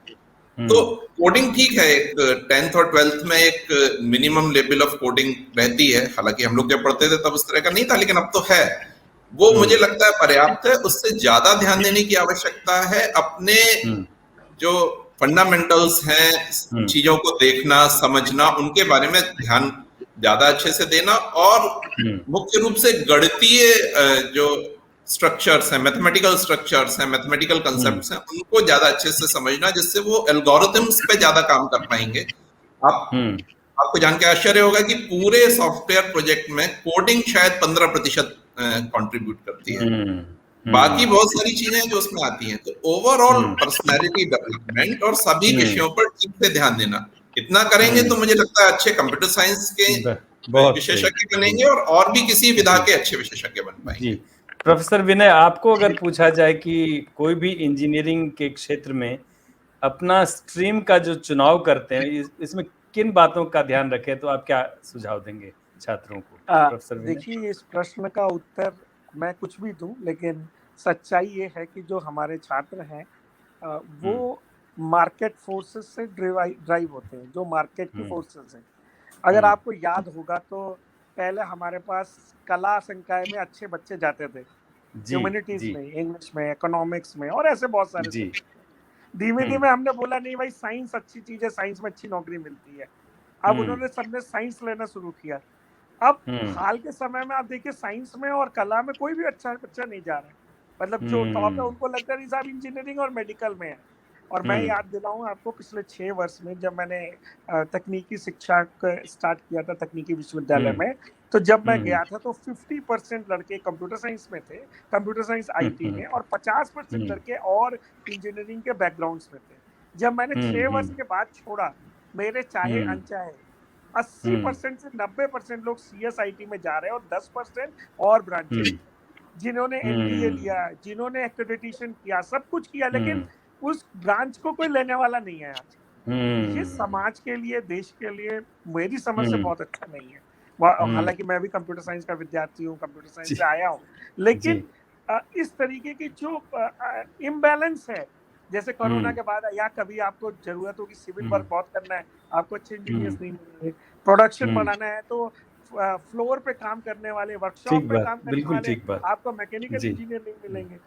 तो कोडिंग ठीक है, एक 10th और 12th में एक मिनिमम लेवल ऑफ कोडिंग रहती है, हालांकि हम लोग जब पढ़ते थे तब उस तरह का नहीं था, लेकिन अब तो है। वो मुझे लगता है पर्याप्त है। उससे ज्यादा ध्यान देने की आवश्यकता है अपने जो फंडामेंटल्स हैं, चीजों को देखना समझना, उनके बारे में ध्यान ज्यादा अच्छे से देना, और मुख्य रूप से गणितीय जो स्ट्रक्चर्स हैं, मैथमेटिकल स्ट्रक्चर्स हैं, मैथमेटिकल कंसेप्ट्स हैं, उनको ज्यादा अच्छे से समझना, जिससे वो एल्गोरिथम्स पे ज्यादा काम कर पाएंगे। आपको जान के आश्चर्य होगा कि पूरे सॉफ्टवेयर प्रोजेक्ट में कोडिंग शायद 15% कंट्रीब्यूट करती है, बाकी बहुत सारी चीजें जो उसमें आती हैं। तो ओवरऑल पर्सनैलिटी डेवलपमेंट और सभी विषयों पर ठीक से ध्यान देना, इतना करेंगे तो मुझे लगता है अच्छे कंप्यूटर साइंस के विशेषज्ञ बनेंगे, और भी किसी विधा के अच्छे विशेषज्ञ बन पाएंगे। प्रोफेसर विनय, आपको अगर पूछा जाए कि कोई भी इंजीनियरिंग के क्षेत्र में अपना स्ट्रीम का जो चुनाव करते हैं, इसमें किन बातों का ध्यान रखें, तो आप क्या सुझाव देंगे छात्रों को? प्रोफेसर विनय, देखिए, इस प्रश्न का उत्तर मैं कुछ भी दूं, लेकिन सच्चाई ये है कि जो हमारे छात्र हैं वो मार्केट फोर्सेस से ड्राइव होते हैं, जो मार्केट की फोर्सेस हैं। अगर आपको याद होगा तो पहले हमारे पास कला संकाय में अच्छे बच्चे जाते थे, ह्यूमैनिटीज में, इंग्लिश में, इकोनॉमिक्स में, और ऐसे बहुत सारे। धीमे धीमे हमने बोला नहीं भाई, साइंस अच्छी चीज है, साइंस में अच्छी नौकरी मिलती है। अब उन्होंने सबने साइंस लेना शुरू किया। अब हाल के समय में आप देखिए, साइंस में और कला में कोई भी अच्छा बच्चा नहीं जा रहा है, मतलब जो टॉप है उनको लगता है साहब इंजीनियरिंग और मेडिकल में है। और मैं याद दिलाऊं आपको, पिछले 6 वर्ष में जब मैंने तकनीकी शिक्षा स्टार्ट किया था तकनीकी विश्वविद्यालय में, तो जब मैं गया था तो 50% लड़के कंप्यूटर साइंस में थे, कंप्यूटर साइंस आईटी में, और 50% लड़के और इंजीनियरिंग के बैकग्राउंड्स में थे। जब मैंने 6 वर्ष के बाद छोड़ा, मेरे चाहे अनचाहे 80% से 90% लोग CSIT में जा रहे हैं, और 10% और ब्रांचेस, जिन्होंने MBA लिया, जिन्होंने एक्रेडिटेशन किया, सब कुछ किया, लेकिन उस ब्रांच को कोई लेने वाला नहीं है आज। ये समाज के लिए, देश के लिए मेरी समझ से बहुत अच्छा नहीं है। हालांकि मैं भी कंप्यूटर साइंस का विद्यार्थी हूँ, कंप्यूटर साइंस से आया हूँ, लेकिन इस तरीके की जो इम्बैलेंस है, जैसे कोरोना के बाद, या कभी आपको जरूरत होगी सिविल वर्क बहुत करना है, आपको अच्छे इंजीनियर्स नहीं मिलेंगे, प्रोडक्शन बनाना है तो फ्लोर पे काम करने वाले, वर्कशॉप पे काम करने वाले, आपको मैकेनिकल इंजीनियर नहीं मिलेंगे।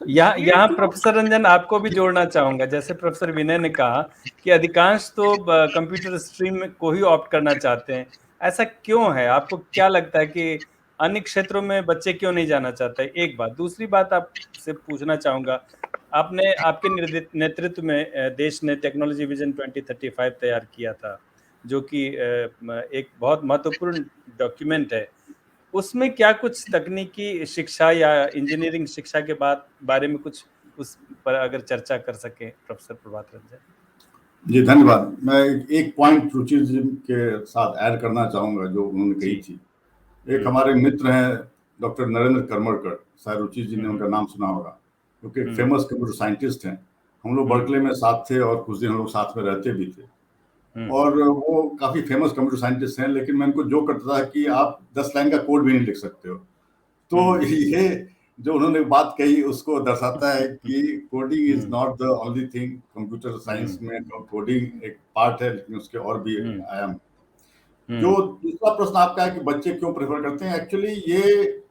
यहाँ प्रोफेसर रंजन, आपको भी जोड़ना चाहूंगा। जैसे प्रोफेसर विनय ने कहा कि अधिकांश तो कंप्यूटर स्ट्रीम को ही ऑप्ट करना चाहते हैं, ऐसा क्यों है? आपको क्या लगता है कि अन्य क्षेत्रों में बच्चे क्यों नहीं जाना चाहते? एक बात। दूसरी बात आपसे पूछना चाहूंगा, आपके नेतृत्व में देश ने टेक्नोलॉजी विजन 2035 तैयार किया था, जो कि एक बहुत महत्वपूर्ण डॉक्यूमेंट है। उसमें क्या कुछ तकनीकी शिक्षा या इंजीनियरिंग शिक्षा के बारे में कुछ उस पर अगर चर्चा कर सके प्रोफेसर प्रभात रंजन? जी धन्यवाद। मैं एक पॉइंट रुचि जी के साथ ऐड करना चाहूँगा जो उन्होंने कही थी। एक हमारे मित्र हैं डॉक्टर नरेंद्र करमरकर, शायद रुचि जी ने उनका नाम सुना होगा, क्योंकि एक फेमस कंप्यूटर साइंटिस्ट हैं। हम लोग बर्कले में साथ थे और कुछ दिन हम लोग साथ में रहते भी थे, और वो काफ़ी फेमस कंप्यूटर साइंटिस्ट हैं। लेकिन मैं उनको जो करता था कि आप 10 लाइन का कोड भी नहीं लिख सकते हो। तो ये जो उन्होंने बात कही उसको दर्शाता है कि coding is not the only thing. Computer science में कोडिंग एक पार्ट है, लेकिन उसके और भी आयाम। जो दूसरा प्रश्न आपका है कि बच्चे क्यों प्रेफर करते हैं, एक्चुअली ये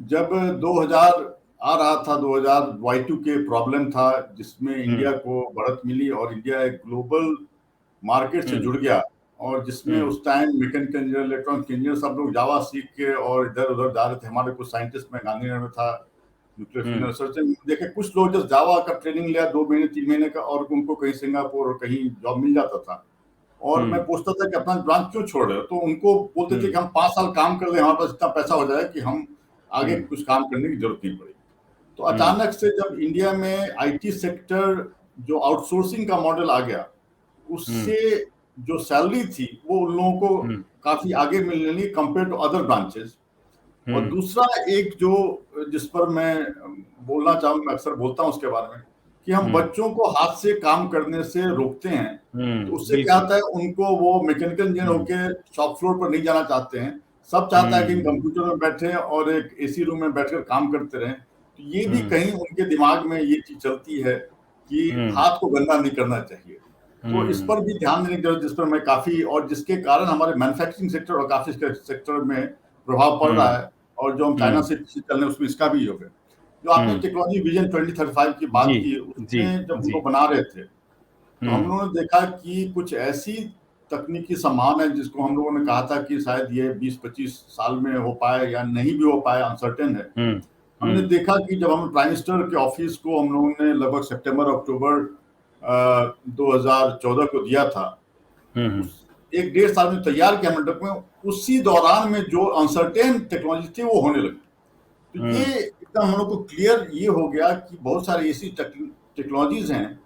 जब 2000 आ रहा था, 2000 Y2K प्रॉब्लम था जिसमें इंडिया को बढ़त मिली और इंडिया एक ग्लोबल मार्केट से जुड़ गया, और जिसमें उस time mechanical engineer, electronic engineer सब लोग जावा सीख के और इधर उधर जा रहे थे। हमारे कुछ साइंटिस्ट में गांधीनगर में था न्यूक्लियर फ्यूजन रिसर्च में, देखे कुछ लोग जब जावा का ट्रेनिंग लिया 2 महीने 3 महीने का, और उनको कहीं सिंगापुर और कहीं जॉब मिल जाता था। और मैं पूछता था कि अपना ब्रांच क्यों छोड़ रहे हो, तो उनको बोलते थे कि हम 5 साल काम कर ले, हमारे पास इतना पैसा हो जाए कि हम आगे कुछ काम करने की जरूरत नहीं पड़ी। तो अचानक से जब इंडिया में आईटी सेक्टर जो आउटसोर्सिंग का मॉडल आ गया, उससे जो सैलरी थी वो उन लोगों को काफी आगे मिलने लगी कंपेयर टू अदर ब्रांचेस। और दूसरा एक जो जिस पर मैं बोलना चाहूँ, मैं अक्सर बोलता हूँ उसके बारे में, कि हम बच्चों को हाथ से काम करने से रोकते हैं, तो उससे क्या होता है, उनको वो मैकेनिकल इंजीनियर होके शॉप फ्लोर पर नहीं जाना चाहते हैं। सब चाहता है कि कंप्यूटर में बैठे और एक एसी रूम में बैठकर काम करते रहें। तो ये भी कहीं उनके दिमाग में ये चीज चलती है कि हाथ को गंदा नहीं करना चाहिए। तो इस पर भी ध्यान देने की जरूरत, जिस पर मैं काफी, और जिसके कारण हमारे मैन्युफैक्चरिंग सेक्टर और काफी सेक्टर में प्रभाव पड़ रहा है, और जो हम चाइना से चल रहे हैं उसमें इसका भी योग है। जो आपने टेक्नोलॉजी विजन 2035 की बात की, उसमें जब उनको बना रहे थे तो हम लोगों ने देखा कि कुछ ऐसी तकनीकी सम्मान है जिसको हम लोगों ने कहा था कि शायद ये 20-25 साल में हो पाए या नहीं भी हो पाए, अनसर्टेन है। हमने देखा कि जब हम प्राइम मिनिस्टर के ऑफिस को हम लोगों ने लगभग सितंबर अक्टूबर 2014 को दिया था, 1-1.5 साल में तैयार किया मंडप में, उसी दौरान में जो अनसर्टेन टेक्नोलॉजी थी वो होने लगी। तो ये एकदम हम लोग को क्लियर ये हो गया कि बहुत सारी ऐसी टेक्नोलॉजीज हैं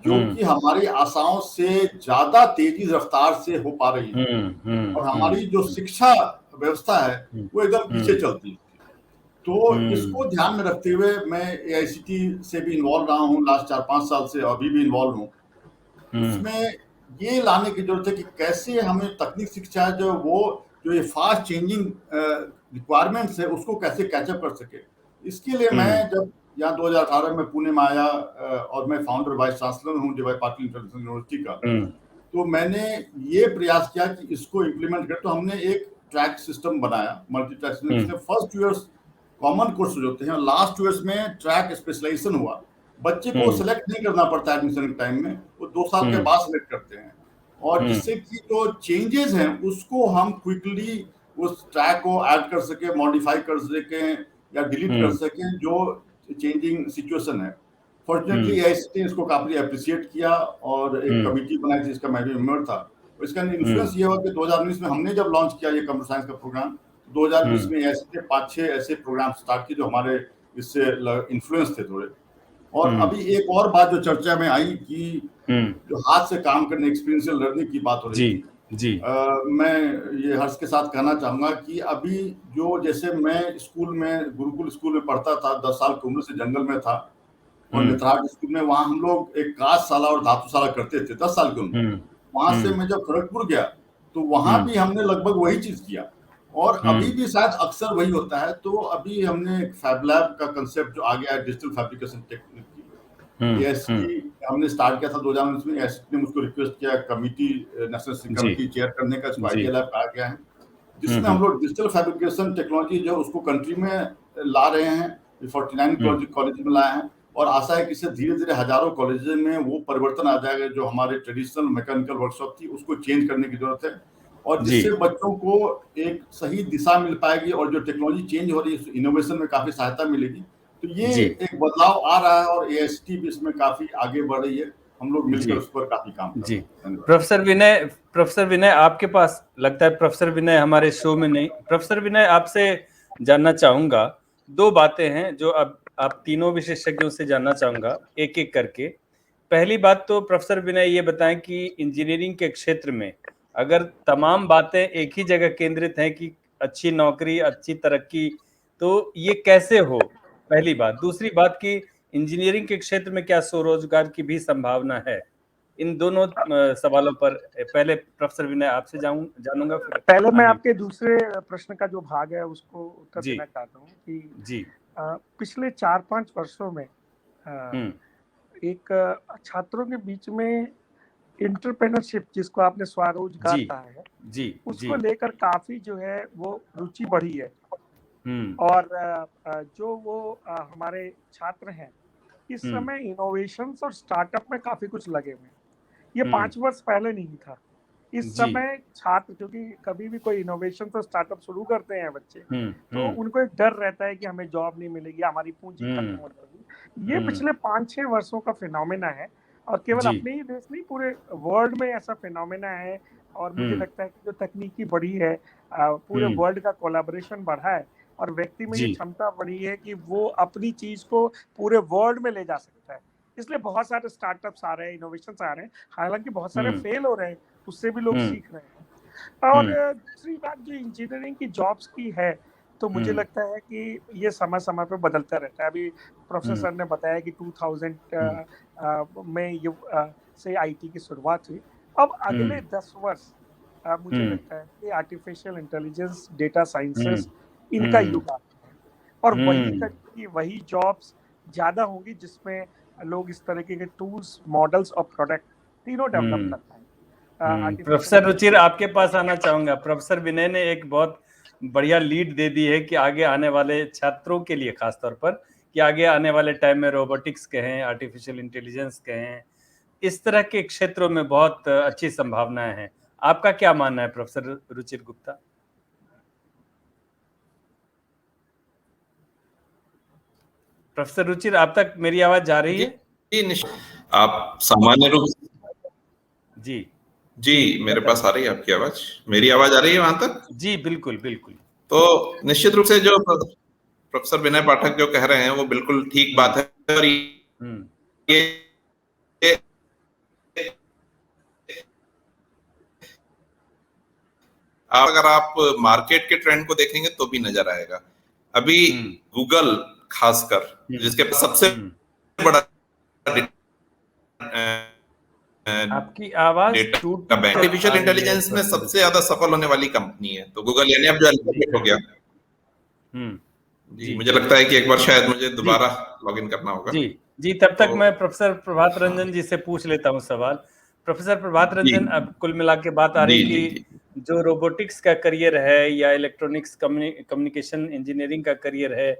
जो कि हमारी आशाओं से ज्यादा तेजी रफ्तार से हो पा रही है, और हमारी जो शिक्षा व्यवस्था है वो एकदम पीछे चलती है। तो इसको ध्यान में रखते हुए मैं AICTE से भी इन्वॉल्व रहा हूँ लास्ट 4-5 साल से, अभी भी इन्वॉल्व हूँ। उसमें ये लाने की जरूरत है कि कैसे हमें तकनीक शिक्षा जो ये फास्ट चेंजिंग रिक्वायरमेंट्स है उसको कैसे कैचअप कर सके। इसके लिए मैं जब यहाँ 2018 में पुणे में आया, और मैं फाउंडर वाइस चांसलर हूँ DY पाटिल इंटरनेशनल यूनिवर्सिटी का, तो मैंने ये प्रयास किया कि इसको इम्प्लीमेंट कर। तो हमने एक ट्रैक सिस्टम बनाया, मल्टी ट्रैक सिस्टम, जिसमें फर्स्ट ईयर्स कॉमन कोर्स होते हैं और लास्ट ईयर्स में ट्रैक स्पेशलाइजेशन हुआ। बच्चे को सिलेक्ट नहीं करना पड़ता एडमिशन के टाइम में, वो 2 साल के बाद सिलेक्ट करते हैं, और जिससे कि जो चेंजेस हैं उसको हम क्विकली उस ट्रैक को ऐड कर सके, मॉडिफाई कर सके या डिलीट कर सके जो चेंजिंग सिचुएशन है। फॉर्चुनेटली AICTE ने इसको काफी अप्रिशिएट किया और एक कमिटी बनाई थी, इसका मैं भी मेंबर था। इसका इन्फ्लुएंस ये हुआ कि 2019 में हमने जब लॉन्च किया ये कंप्यूटर साइंस का प्रोग्राम, 2020 में AICTE ने 5-6 ऐसे प्रोग्राम स्टार्ट किए जो हमारे इससे इन्फ्लुएंस थे थोड़े। और अभी एक और बात जो चर्चा में आई कि जो हाथ से काम करने, एक्सपीरियंशियल लर्निंग की बात हो रही थी, मैं ये हर्ष के साथ कहना चाहूंगा कि अभी जो, जैसे मैं स्कूल में, गुरुकुल स्कूल में पढ़ता था, 10 साल की उम्र से जंगल में था, और नेत्राट स्कूल में, वहां हम लोग एक काशशाला और धातुशाला करते थे 10 साल की उम्र। वहां से मैं जब खड़गपुर गया तो वहां भी हमने लगभग वही चीज किया, और अभी भी शायद अक्सर वही होता है। तो अभी हमने एक फैब लैब का कंसेप्ट जो आ गया है, डिजिटल फैब्रिकेशन टेक्निक की, AICTE हमने स्टार्ट किया था 2019 में। AICTE ने मुझको रिक्वेस्ट किया कमिटी, नेशनल कमिटी चेयर करने का, इसको आइडिया लैब कहा गया है, जिसमें हम लोग डिजिटल फैब्रिकेशन टेक्नोलॉजी जो उसको कंट्री में ला रहे हैं, 49 कॉलेज में लाए हैं, और आशा है कि इससे धीरे धीरे हजारों कॉलेज में वो परिवर्तन आ जाएगा जो हमारे ट्रेडिशनल मैकेनिकल वर्कशॉप थी उसको चेंज करने की जरूरत है, और जिससे बच्चों को एक सही दिशा मिल पाएगी, और जो टेक्नोलॉजी चेंज हो रही है इनोवेशन में काफी सहायता मिलेगी। तो ये एक बदलाव आ रहा है, और AICTE भी इसमें काफी आगे बढ़ रही है, हम लोग मिलकर उस पर काफी काम कर रहे हैं। प्रोफेसर विनय आपके पास, लगता है प्रोफेसर विनय हमारे शो में नहीं। प्रोफेसर विनय, आपसे जानना चाहूंगा 2 बातें हैं जो अब आप तीनों विशेषज्ञों से जानना चाहूंगा एक एक करके। पहली बात तो प्रोफेसर विनय ये बताएं कि इंजीनियरिंग के क्षेत्र में अगर तमाम बातें एक ही जगह केंद्रित हैं कि अच्छी नौकरी, अच्छी तरक्की, तो ये कैसे हो, पहली बात। दूसरी बात कि इंजीनियरिंग के क्षेत्र में क्या स्वरोजगार की भी संभावना है। इन दोनों सवालों पर पहले प्रोफेसर विनय आपसे जानूंगा। पहले मैं आपके दूसरे प्रश्न का जो भाग है उसको उत्तर देना चाहता हूँ कि पिछले 4-5 वर्षों में एक छात्रों के बीच में एंटरप्रेन्योरशिप, जिसको आपने स्वरोजगार कहा है, उसको लेकर काफी जो है वो रुचि बढ़ी है। और जो वो हमारे छात्र हैं इस समय इनोवेशंस और स्टार्टअप में काफी कुछ लगे हुए हैं। ये 5 वर्ष पहले नहीं था। इस समय छात्र, क्योंकि कभी भी कोई इनोवेशन और स्टार्टअप शुरू करते हैं बच्चे, तो उनको एक डर रहता है कि हमें जॉब नहीं मिलेगी, हमारी पूंजी खत्म हो जाएगी। ये पिछले 5-6 वर्षों का फिनोमेना है, और केवल अपने ही देश नहीं, पूरे वर्ल्ड में ऐसा फिनोमेना है। और मुझे लगता है कि जो तकनीकी बढ़ी है, पूरे वर्ल्ड का कोलैबोरेशन बढ़ा है, और व्यक्ति में ये क्षमता बढ़ी है कि वो अपनी चीज को पूरे वर्ल्ड में ले जा सकता है। इसलिए बहुत सारे स्टार्टअप्स आ रहे हैं, इनोवेशंस आ रहे हैं, हालांकि बहुत सारे फेल हो रहे हैं, उससे भी लोग सीख रहे हैं। और दूसरी बात जो इंजीनियरिंग की जॉब्स की है, तो मुझे लगता है कि ये समय समय पे बदलता रहता है। अभी प्रोफेसर सर ने बताया कि 2000 में ये से आईटी की शुरुआत हुई। अब अगले 10 वर्ष मुझे लगता है कि आर्टिफिशियल इंटेलिजेंस, डेटा साइंसेस, इनका युग आ है, और वही जॉब्स ज्यादा होंगी जिसमें लोग इस तरीके के टूल्स, मॉडल्स और प्रोडक्ट तीनों डेवलप कर पाएंगे। प्रोफेसर रुचिर, आपके पास आना चाहूंगा। प्रोफेसर विनय ने एक बहुत बढ़िया लीड दे दी है कि आगे आने वाले छात्रों के लिए खासतौर पर, कि आगे आने वाले टाइम में रोबोटिक्स कहें, आर्टिफिशियल इंटेलिजेंस कहें, इस तरह के क्षेत्रों में बहुत अच्छी संभावनाएं हैं। आपका क्या मानना है प्रोफेसर रुचिर गुप्ता? प्रोफेसर रुचिर, आप तक मेरी आवाज जा रही है? आप सामान्य रूप जी मेरे पास आ रही है आपकी आवाज। मेरी आवाज आ रही है वहां तक? जी बिल्कुल बिल्कुल। तो निश्चित रूप से जो प्रोफेसर विनय पाठक जो कह रहे हैं वो बिल्कुल ठीक बात है। और ये अगर आप मार्केट के ट्रेंड को देखेंगे तो भी नजर आएगा। अभी गूगल खासकर, जिसके पास सबसे बड़ा आपकी आवाज आर्टिफिशियल इंटेलिजेंस में सबसे ज्यादा सफल होने वाली कंपनी है, तो गूगल, यानी अब जो अल्फाबेट हो गया। जी, मुझे लगता है कि एक बार शायद मुझे दोबारा लॉगिन करना होगा। जी तब तक मैं प्रोफेसर प्रभात रंजन जी से पूछ लेता हूँ सवाल। प्रोफेसर प्रभात रंजन, अब कुल मिला के बात आ रही है कि जो रोबोटिक्स का करियर है या इलेक्ट्रॉनिक्स कम्युनिकेशन इंजीनियरिंग का करियर है,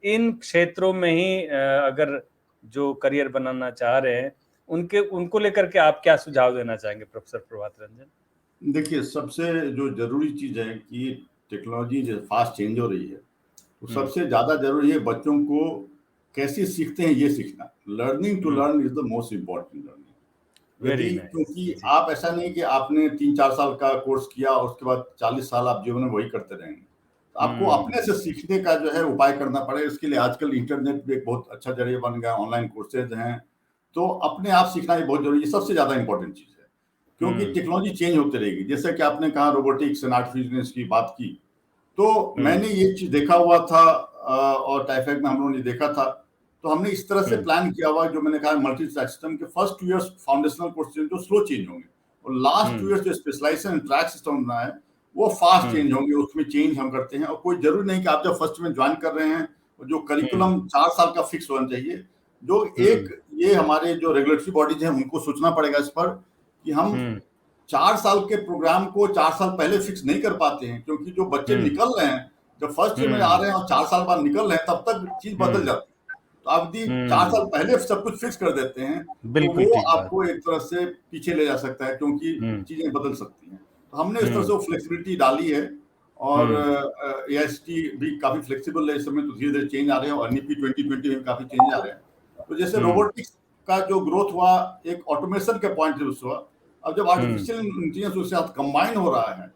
इन क्षेत्रों में ही अगर जो करियर बनाना चाह रहे हैं, उनको लेकर के आप क्या सुझाव देना चाहेंगे प्रोफेसर प्रभात रंजन? देखिए, सबसे जो जरूरी चीज है कि टेक्नोलॉजी जो फास्ट चेंज हो रही है, तो सबसे ज्यादा जरूरी है बच्चों को कैसे सीखते हैं ये सीखना। Learning to learn is the most important learning. क्योंकि आप ऐसा नहीं कि आपने 3-4 साल का कोर्स किया और उसके बाद 40 साल आप जीवन में वही करते रहेंगे। तो आपको अपने से सीखने का जो है उपाय करना पड़ेगा। इसके लिए आजकल इंटरनेट भी एक बहुत अच्छा जरिया बन गया, ऑनलाइन कोर्सेज हैं, तो अपने आप सीखना ये बहुत जरूरी है। सबसे ज्यादा इंपॉर्टेंट चीज है, क्योंकि टेक्नोलॉजी चेंज होती रहेगी। जैसे कि आपने कहा रोबोटिक्स एंड आर्टिफिशियल की बात की, तो मैंने ये चीज देखा हुआ था और टाइफेड में हम लोगों ने देखा था। तो हमने इस तरह से प्लान किया हुआ, जो मैंने कहा मल्टी ट्रैक सिस्टम के फर्स्ट 2 इयर्स फाउंडेशनल कोर्स जो स्लो चेंज होंगे, और लास्ट 2 इयर्स जो स्पेशलाइजेशन एंड ट्रैक सिस्टम है वो फास्ट चेंज होंगे। उसमें चेंज हम करते हैं, और कोई जरूरी नहीं कि आप जब फर्स्ट में ज्वाइन कर रहे हैं जो करिकुलम 4 साल का फिक्स होना चाहिए। जो एक ये हमारे जो रेगुलेटरी बॉडीज हैं उनको सोचना पड़ेगा इस पर कि हम 4 साल के प्रोग्राम को 4 साल पहले फिक्स नहीं कर पाते हैं, क्योंकि जो बच्चे निकल रहे हैं, जब फर्स्ट ईयर में आ रहे हैं और 4 साल बाद निकल रहे हैं, तब तक चीज बदल जाती है। तो आप यदि 4 साल पहले सब कुछ फिक्स कर देते हैं तो वो आपको एक तरह से पीछे ले जा सकता है, क्योंकि चीजें बदल सकती हैं। तो हमने इस तरह से फ्लेक्सिबिलिटी डाली है, और एएसटी भी काफी फ्लेक्सिबल है इस समय। तो धीरे धीरे चेंज आ रहे हैं, और एनईपी 2020 में काफी चेंज आ रहे हैं। तो जैसे रोबोटिक्स का जो ग्रोथ हुआ, एक ऑटोमेशन के पॉइंट से हुआ। अब जब आर्टिफिशियल इंटेलिजेंस उसके साथ कंबाइन हो रहा है,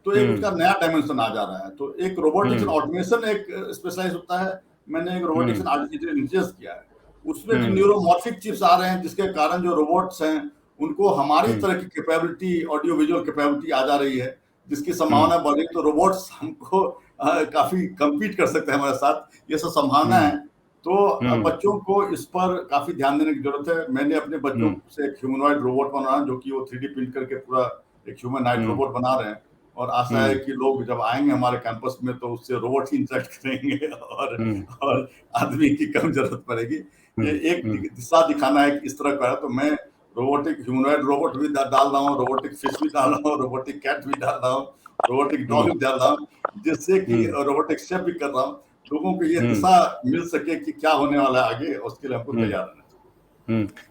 तो एक उसका नया डायमेंशन आ जा रहा है। तो एक रोबोटिक्स एंड ऑटोमेशन एक स्पेशलाइज होता है। मैंने एक रोबोटिक्स एंड आर्टिफिशियल इंटेलिजेंस किया है, उसमें भी न्यूरोमॉर्फिक चिप्स आ रहे हैं, जिसके कारण जो रोबोट्स हैं उनको हमारी तरह की कैपेबिलिटी, ऑडियो विजुअल कैपेबिलिटी आ जा रही है, जिसकी संभावना बढ़ी। तो रोबोट्स हमको काफी कम्पीट कर सकते हैं हमारे साथ, ये सब संभावना है। तो बच्चों को इस पर काफी ध्यान देने की जरूरत है। मैंने अपने बच्चों से एक ह्यूमनॉइड रोबोट बना, जो कि वो 3D प्रिंट करके पूरा एक ह्यूमनॉइड रोबोट बना रहे हैं। और आशा है कि लोग जब आएंगे हमारे कैंपस में तो उससे रोबोट ही इंटरेक्ट करेंगे और आदमी की कम जरूरत पड़ेगी। ये एक दिशा दिखाना है कि इस तरह का है। तो मैं रोबोटिक ह्यूमनॉइड रोबोट भी डाल रहा हूँ, रोबोटिक फिश भी डाल रहा हूँ, रोबोटिक कैट भी डाल रहा हूँ, रोबोटिक डॉग भी डाल रहा हूँ, जिससे कि रोबोटिक शेफ भी कर रहा हूँ। लोगों को ये दिशा मिल सके कि क्या होने वाला है आगे, उसके लिए हमको तैयार रहना।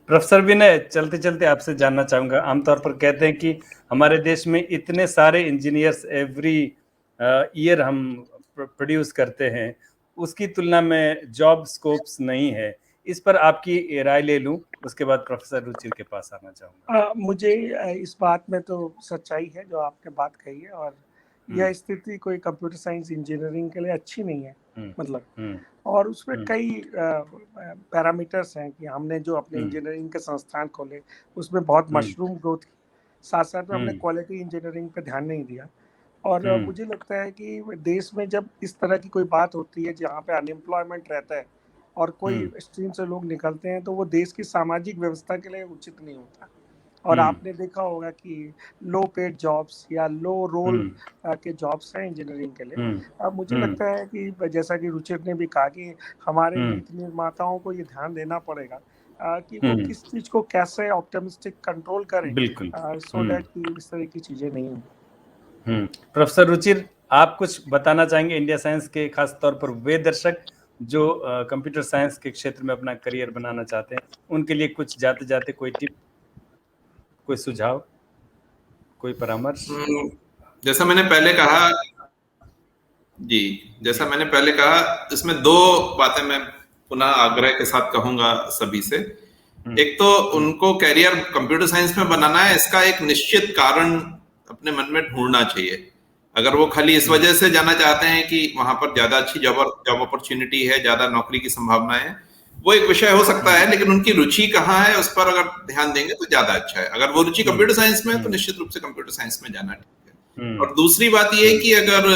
प्रोफेसर विनय, चलते चलते आपसे जानना चाहूंगा, आमतौर पर कहते हैं कि हमारे देश में इतने सारे इंजीनियर्स एवरी ईयर हम प्रोड्यूस करते हैं, उसकी तुलना में जॉब स्कोप्स नहीं है। इस पर आपकी राय ले लूं, उसके बाद प्रोफेसर रुचिर के पास आना चाहूंगा। मुझे इस बात में तो सच्चाई है जो आपने बात कही है, और यह स्थिति कोई कंप्यूटर साइंस इंजीनियरिंग के लिए अच्छी नहीं है, मतलब। और उसमें कई पैरामीटर्स हैं कि हमने जो अपने इंजीनियरिंग के संस्थान खोले उसमें बहुत मशरूम ग्रोथ की, साथ साथ में हमने क्वालिटी इंजीनियरिंग पे ध्यान नहीं दिया। और मुझे लगता है कि देश में जब इस तरह की कोई बात होती है जहाँ पे अनएम्प्लॉयमेंट रहता है और कोई स्ट्रीम से लोग निकलते हैं, तो वो देश की सामाजिक व्यवस्था के लिए उचित नहीं होता। और आपने देखा होगा कि लो पेड जॉब्स या लो रोल के जॉब्स हैं इंजीनियरिंग के लिए। अब मुझे लगता है कि जैसा कि रुचिर ने भी कहा कि हमारे नीति निर्माताओं को ये ध्यान देना पड़ेगा कि वो किस चीज को कैसे ऑप्टिमिस्टिक कंट्रोल करें, सो दैट कि इस तरह की चीजें नहीं हो। प्रोफेसर रुचिर, आप कुछ बताना चाहेंगे इंडिया साइंस के, खास तौर पर वे दर्शक जो कंप्यूटर साइंस के क्षेत्र में अपना करियर बनाना चाहते हैं, उनके लिए कुछ जाते जाते कोई टिप, कोई सुझाव, कोई परामर्श? जैसा मैंने पहले कहा इसमें दो बातें मैं पुनः आग्रह के साथ कहूंगा सभी से। एक तो उनको कैरियर कंप्यूटर साइंस में बनाना है, इसका एक निश्चित कारण अपने मन में ढूंढना चाहिए। अगर वो खाली इस वजह से जाना चाहते हैं कि वहां पर ज्यादा अच्छी जॉब अपॉर्चुनिटी है, ज्यादा नौकरी की संभावना है, वो एक विषय हो सकता है, लेकिन उनकी रुचि कहाँ है उस पर अगर ध्यान देंगे तो ज्यादा अच्छा है। अगर वो रुचि कंप्यूटर साइंस में है तो निश्चित रूप से कंप्यूटर साइंस में जाना ठीक है। और दूसरी बात ये है कि अगर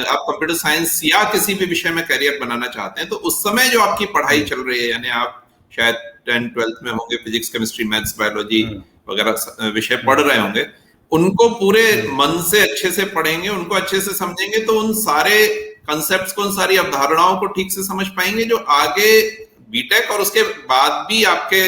आप कंप्यूटर साइंस या किसी भी विषय में करियर बनाना चाहते हैं तो उस समय जो आपकी पढ़ाई चल रही है, यानी आप शायद 10th 12th में होंगे, फिजिक्स केमिस्ट्री मैथ्स बायोलॉजी वगैरह विषय पढ़ रहे होंगे, उनको पूरे मन से अच्छे से पढ़ेंगे, उनको अच्छे से समझेंगे तो उन सारे कंसेप्ट्स को, उन सारी अवधारणाओं को ठीक से समझ पाएंगे जो आगे बीटेक और उसके बाद भी आपके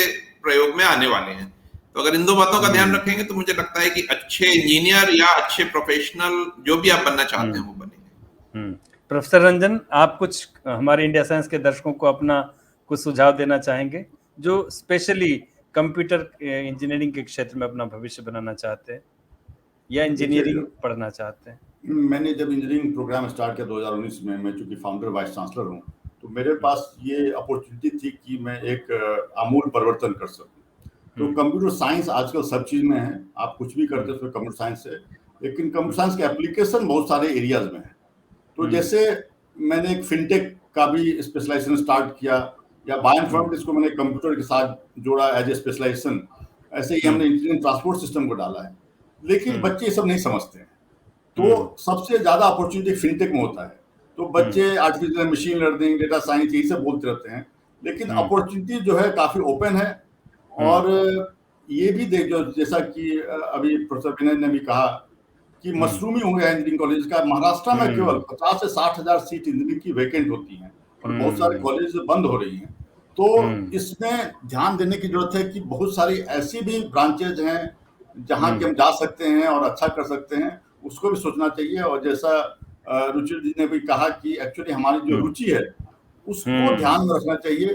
प्रयोग में आने वाले हैं। तो अगर इन दो बातों का ध्यान रखेंगे तो मुझे लगता है कि अच्छे इंजीनियर या अच्छे प्रोफेशनल जो भी आप बनना चाहते हैं वो बनेंगे। प्रोफेसर रंजन, आप कुछ हमारे इंडिया साइंस के दर्शकों को अपना कुछ सुझाव देना चाहेंगे जो स्पेशली कंप्यूटर इंजीनियरिंग के क्षेत्र में अपना भविष्य बनाना चाहते हैं या इंजीनियरिंग पढ़ना चाहते हैं? मैंने जब इंजीनियरिंग प्रोग्राम स्टार्ट किया 2019 में, मैं चूंकि फाउंडर वाइस चांसलर हूँ, तो मेरे पास ये अपॉर्चुनिटी थी कि मैं एक आमूल परिवर्तन कर सकूं। तो कंप्यूटर साइंस आजकल सब चीज में है, आप कुछ भी करते हैं उसमें कंप्यूटर साइंस है, लेकिन कंप्यूटर साइंस के एप्लीकेशन बहुत सारे एरियाज में है। तो जैसे मैंने एक फिनटेक का भी स्पेशलाइजेशन स्टार्ट किया, या बायोइन्फॉर्मेटिक्स को मैंने कंप्यूटर के साथ जोड़ा एज ए स्पेशलाइजेशन, ऐसे ही हमने इंजीनियरिंग ट्रांसपोर्ट सिस्टम को डाला है। लेकिन बच्चे ये सब नहीं समझते हैं, तो सबसे ज्यादा अपॉर्चुनिटी फिनटेक में होता है। तो बच्चे artificial machine learning, data science यही सब बोलते रहते हैं, लेकिन अपॉर्चुनिटी जो है काफी ओपन है। और ये भी देख, जो जैसा कि अभी प्रोफेसर विनय ने भी कहा कि मशरूमी हो गया इंजीनियरिंग कॉलेज का। महाराष्ट्र में केवल 50 से 60 हजार सीट इंजीनियरिंग की वैकेंट होती हैं और बहुत सारे कॉलेज बंद हो रही हैं। तो इसमें ध्यान देने की जरूरत है कि बहुत सारी ऐसी भी ब्रांचेज हैं जहाँ की हम जा सकते हैं और अच्छा कर सकते हैं, उसको भी सोचना चाहिए। और जैसा रुचिर जी ने भी कहा कि एक्चुअली हमारी जो रुचि है उसको ध्यान में रखना चाहिए।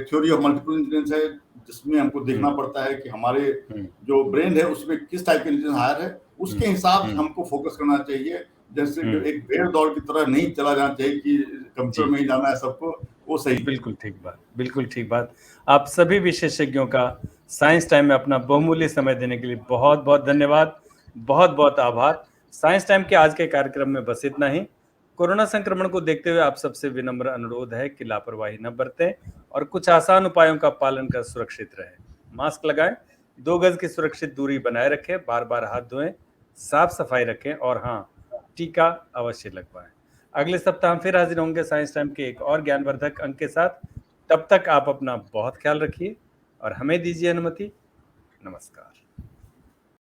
थ्योरी ऑफ मल्टीपल इंटेलिजेंस है, जिसमें हमको देखना पड़ता है कि हमारे जो ब्रेन है उसमें किस टाइप का इंटेलिजेंस हायर है, उसके हिसाब से हमको फोकस करना चाहिए। जैसे एक भेड़ दौड़ की तरह नहीं चला जाना चाहिए कि कंप्यूटर में ही जाना है सबको, वो सही। बिल्कुल ठीक बात, बिल्कुल ठीक बात। आप सभी विशेषज्ञों का साइंस टाइम में अपना बहुमूल्य समय देने के लिए बहुत बहुत धन्यवाद, बहुत बहुत आभार। साइंस टाइम के आज के कार्यक्रम में बस इतना ही। कोरोना संक्रमण को देखते हुए आप सबसे विनम्र अनुरोध है कि लापरवाही न बरतें और कुछ आसान उपायों का पालन कर सुरक्षित रहें। मास्क लगाएं, 2 गज की सुरक्षित दूरी बनाए रखें, बार बार हाथ धोएं, साफ सफाई रखें और हाँ, टीका अवश्य लगवाएं। अगले सप्ताह हम फिर हाजिर होंगे साइंस टाइम के एक और ज्ञानवर्धक अंक के साथ। तब तक आप अपना बहुत ख्याल रखिए और हमें दीजिए अनुमति। नमस्कार।